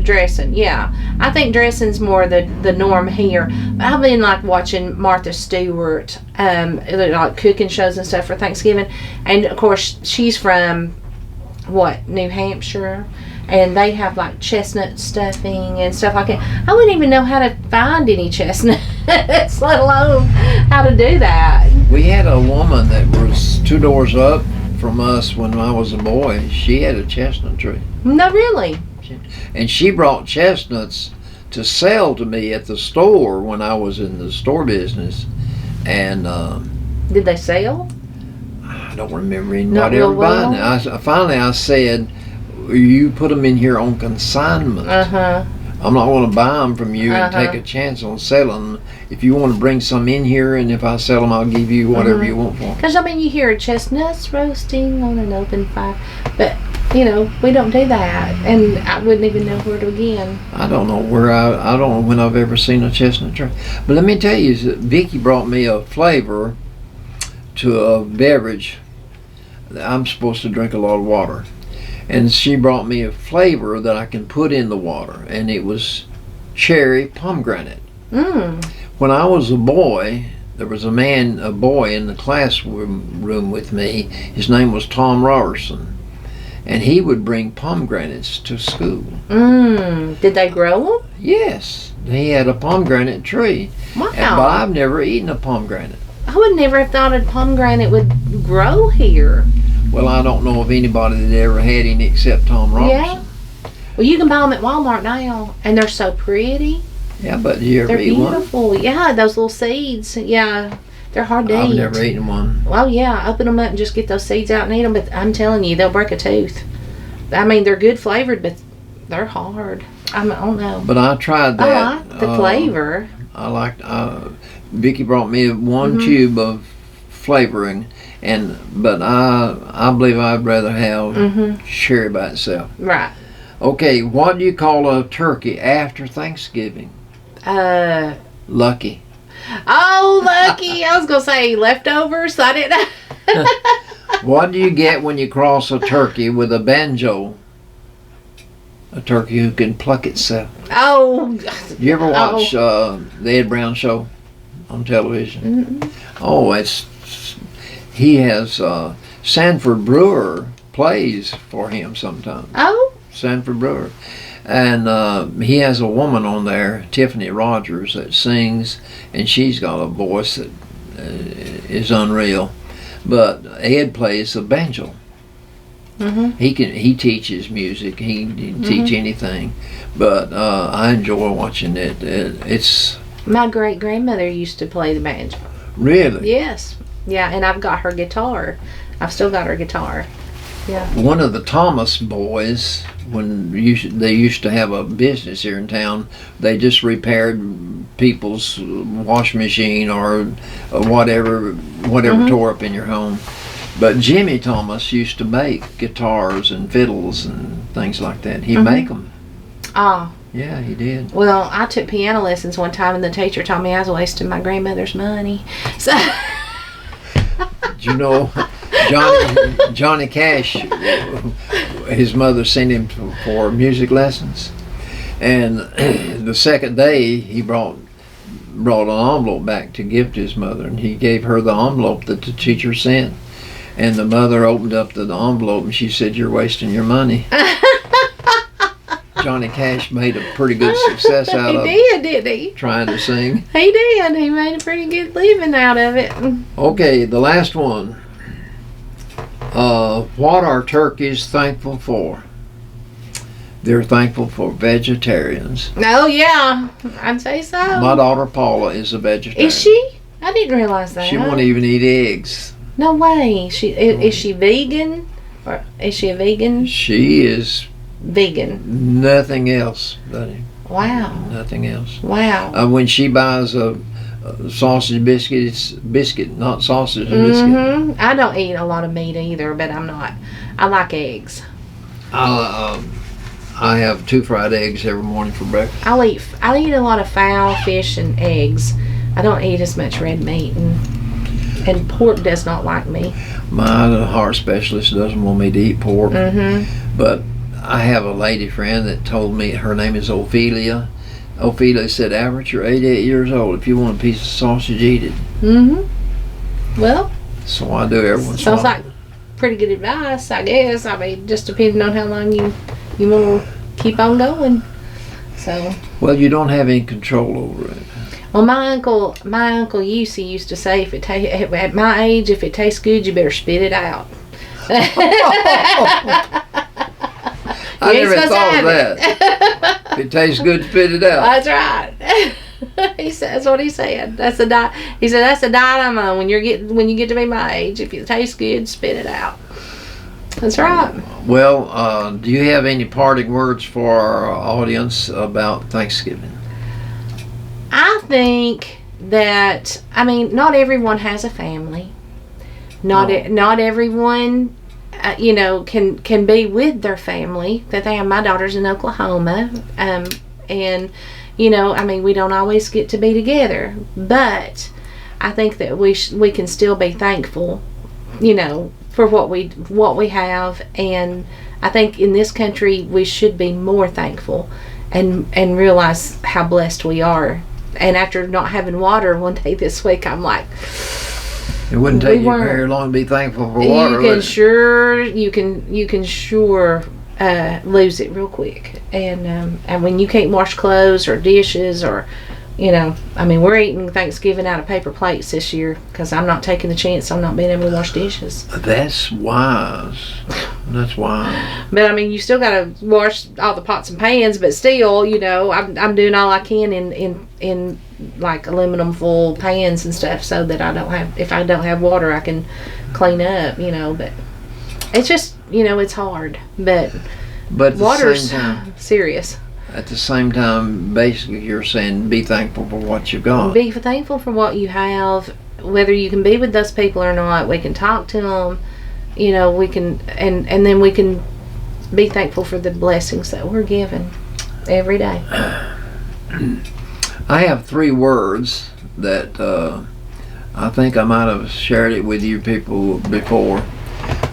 Dressing, yeah. I think dressing's more the norm here. I've been like watching Martha Stewart, like cooking shows and stuff for Thanksgiving, and of course she's from New Hampshire, and they have like chestnut stuffing and stuff like that. I wouldn't even know how to find any chestnuts, let alone how to do that. We had a woman that was 2 doors up from us when I was a boy. She had a chestnut tree. No, really? And she brought chestnuts to sell to me at the store when I was in the store business. And did they sell? I don't remember anybody Not ever real well? buying it. Finally I said, you put them in here on consignment. I'm not going to buy them from you and take a chance on selling them. If you want to bring some in here, and if I sell them, I'll give you whatever you want for them. Because, you hear chestnuts roasting on an open fire. But, we don't do that. And I wouldn't even know where to begin. I don't know I don't know when I've ever seen a chestnut tree. But let me tell you, Vicki brought me a flavor to a beverage. I'm supposed to drink a lot of water. And she brought me a flavor that I can put in the water, and it was cherry pomegranate. When I was a boy, there was a boy in the classroom with me. His name was Tom Robertson, and he would bring pomegranates to school. Did they grow them? Yes, he had a pomegranate tree. Wow. But I've never eaten a pomegranate. I would never have thought a pomegranate would grow here. Well, I don't know of anybody that ever had any except Tom Robertson. Yeah. Well, you can buy them at Walmart now, and they're so pretty. Yeah, but you ever They're eat one? beautiful. Yeah, those little seeds. Yeah, they're hard to eat. I've never eaten one. Well, yeah, open them up and just get those seeds out and eat them. But I'm telling you, they'll break a tooth. I mean, they're good flavored, but they're hard. I don't know. But I tried that. I like the flavor. I liked. Vicki brought me 1 tube of flavoring, but I believe I'd rather have cherry by itself. Right. Okay, what do you call a turkey after Thanksgiving? Lucky. Oh, lucky! I was gonna say leftovers. I didn't know. What do you get when you cross a turkey with a banjo? A turkey who can pluck itself. Oh. You ever watch the Ed Brown Show on television? Oh, he has Sanford Brewer plays for him sometimes. Oh. Sanford Brewer. And he has a woman on there, Tiffany Rogers, that sings, and she's got a voice that is unreal. But Ed plays the banjo. He teaches music. He can teach anything. But I enjoy watching it. It's My great grandmother used to play the banjo. really Yes. Yeah, and I've got her guitar. I've still got her guitar. Yeah. one of the Thomas boys. When they used to have a business here in town, they just repaired people's washing machine or whatever tore up in your home. But Jimmy Thomas used to make guitars and fiddles and things like that. He'd make them. Oh. Yeah, he did. Well, I took piano lessons one time, and the teacher told me I was wasting my grandmother's money. So. You know, Johnny Cash, his mother sent him for music lessons, and the second day he brought an envelope back to give to his mother, and he gave her the envelope that the teacher sent, and the mother opened up the envelope and she said, "You're wasting your money." Johnny Cash made a pretty good success out of He did, didn't he? trying to sing. He did. He made a pretty good living out of it. Okay, the last one. What are turkeys thankful for? They're thankful for vegetarians. Oh, yeah. I'd say so. My daughter Paula is a vegetarian. Is she? I didn't realize that. She won't even eat eggs. No way. Is she vegan? Or is she a vegan? She is Vegan. nothing else, buddy. Wow. Nothing else. Wow. When she buys a sausage biscuit, it's biscuit, not sausage biscuit. I don't eat a lot of meat either, but I like eggs. I have 2 fried eggs every morning for breakfast. I eat a lot of fowl, fish, and eggs. I don't eat as much red meat, and pork does not like me. My heart specialist doesn't want me to eat pork. Mm-hmm. But I have a lady friend that told me, her name is Ophelia. Ophelia said, Albert, you're 88 years old. If you want a piece of sausage, eat it. Mm-hmm. Well, So I do every once in a sounds while. like pretty good advice, I guess. I mean, just depending on how long you want to keep on going. So. Well, you don't have any control over it. Well, my uncle Yusey used to say, at my age, if it tastes good, you better spit it out. I never thought of that. If it tastes good, spit it out. That's right. That's what he said. He said that's the diet I'm on when you get to be my age. If it tastes good, spit it out. That's right. Well, do you have any parting words for our audience about Thanksgiving? I think that, not everyone has a family. Not everyone, can be with their family that they have. My daughter's in Oklahoma, and we don't always get to be together. But I think that we can still be thankful, for what we have. And I think in this country we should be more thankful and realize how blessed we are. And after not having water one day this week, I'm like, it wouldn't take you very long to be thankful for water. You can sure lose it real quick. And when you can't wash clothes or dishes or, we're eating Thanksgiving out of paper plates this year because I'm not taking the chance on not being able to wash dishes. That's wise. That's wise. But you still gotta wash all the pots and pans. But still, I'm doing all I can in like aluminum foil pans and stuff, so that if I don't have water, I can clean up. But it's just it's hard. But at water's the same time, serious. At the same time, basically, you're saying be thankful for what you've got. Be thankful for what you have, whether you can be with those people or not. We can talk to them. We can, and then we can be thankful for the blessings that we're given every day. I have 3 words that I think I might have shared it with you people before,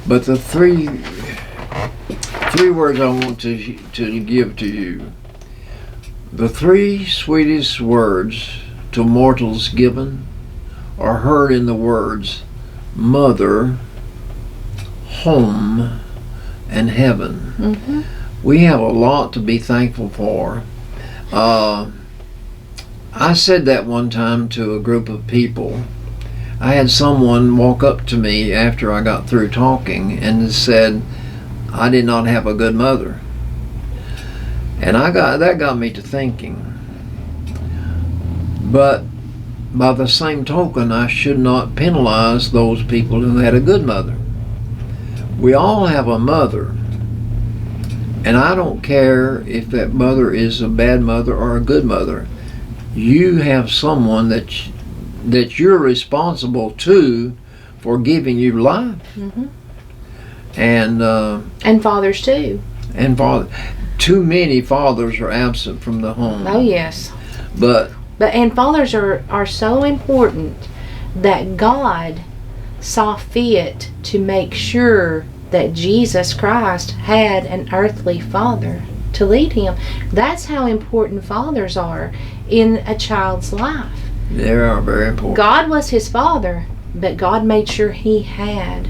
but the three words I want to give to you. The 3 sweetest words to mortals given are heard in the words mother, home, and heaven. Mm-hmm. We have a lot to be thankful for. I said that one time to a group of people. I had someone walk up to me after I got through talking and said, I did not have a good mother. And that got me to thinking. But by the same token, I should not penalize those people who had a good mother. We all have a mother. And I don't care if that mother is a bad mother or a good mother. You have someone that you're responsible to for giving you life. Mm-hmm. And fathers too. And too many fathers are absent from the home. Oh yes. But fathers are so important that God saw fit to make sure that Jesus Christ had an earthly father to lead him. That's how important fathers are in a child's life. They are very important. God was his father, but God made sure he had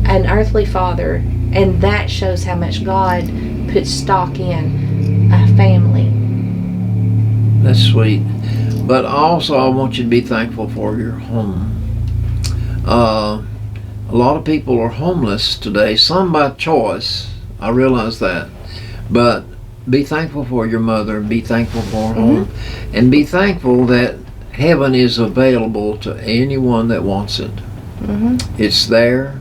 an earthly father, and that shows how much God puts stock in family. That's sweet. But also, I want you to be thankful for your home. A lot of people are homeless today, some by choice. I realize that. But be thankful for your mother, be thankful for her home, and be thankful that heaven is available to anyone that wants it. It's there,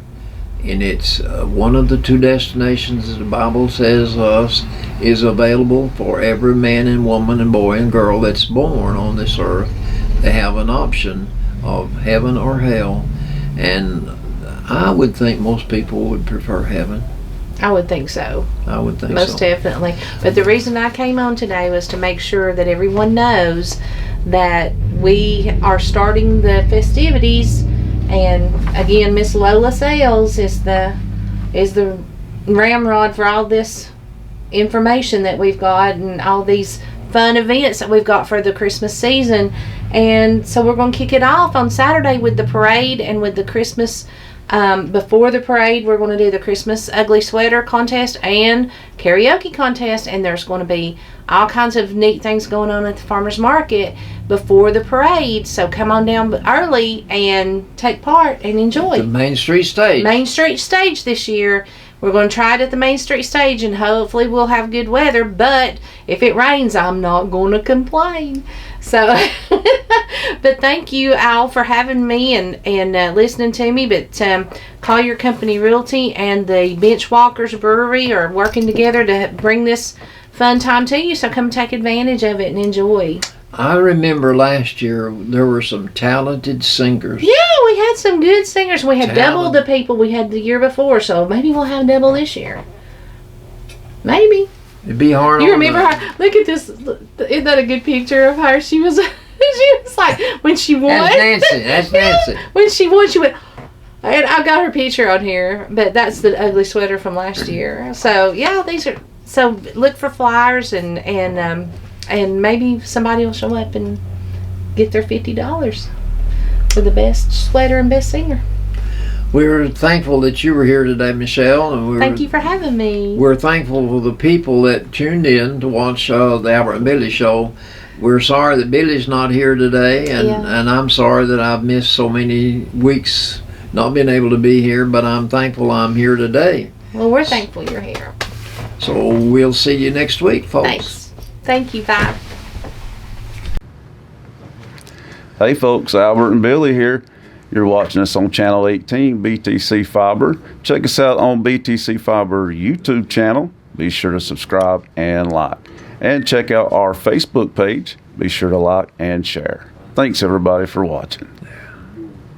and it's one of the two destinations that the Bible says is available for every man and woman and boy and girl that's born on this earth. They have an option of heaven or hell, and I would think most people would prefer heaven. I would think so. I would think so. Most definitely. But the reason I came on today was to make sure that everyone knows that we are starting the festivities. And again, Miss Lola Sales is the ramrod for all this information that we've got and all these fun events that we've got for the Christmas season. And so we're going to kick it off on Saturday with the parade and with the Christmas. Before the parade, we're going to do the Christmas ugly sweater contest and karaoke contest, and there's going to be all kinds of neat things going on at the farmers market before the parade. So come on down early and take part and enjoy. The Main Street Stage. Main Street Stage this year. We're going to try it at the Main Street Stage, and hopefully we'll have good weather. But if it rains, I'm not going to complain. So, but thank you, Al, for having me and listening to me. But Collier Company Realty and the Benchwalkers Brewery are working together to bring this fun time to you. So come take advantage of it and enjoy. I remember last year there were some talented singers. Yeah, we had some good singers. We had double the people we had the year before, so maybe we'll have double this year. Maybe. It'd be hard. You remember her? Look at this. Isn't that a good picture of her? She was like, when she won. That's Nancy. When she won, she went, and I've got her picture on here, but that's the ugly sweater from last year. So, yeah, these are, so look for flyers and maybe somebody will show up and get their $50 for the best sweater and best singer. We're thankful that you were here today, Michelle. And Thank you for having me. We're thankful for the people that tuned in to watch the Albert and Billy show. We're sorry that Billy's not here today, and I'm sorry that I've missed so many weeks not being able to be here, but I'm thankful I'm here today. Well, we're thankful you're here. So we'll see you next week, folks. Thanks. Thank you. Bye. Hey folks, Albert and Billy here. You're watching us on Channel 18, BTC Fiber. Check us out on BTC Fiber YouTube channel. Be sure to subscribe and like. And check out our Facebook page. Be sure to like and share. Thanks everybody for watching.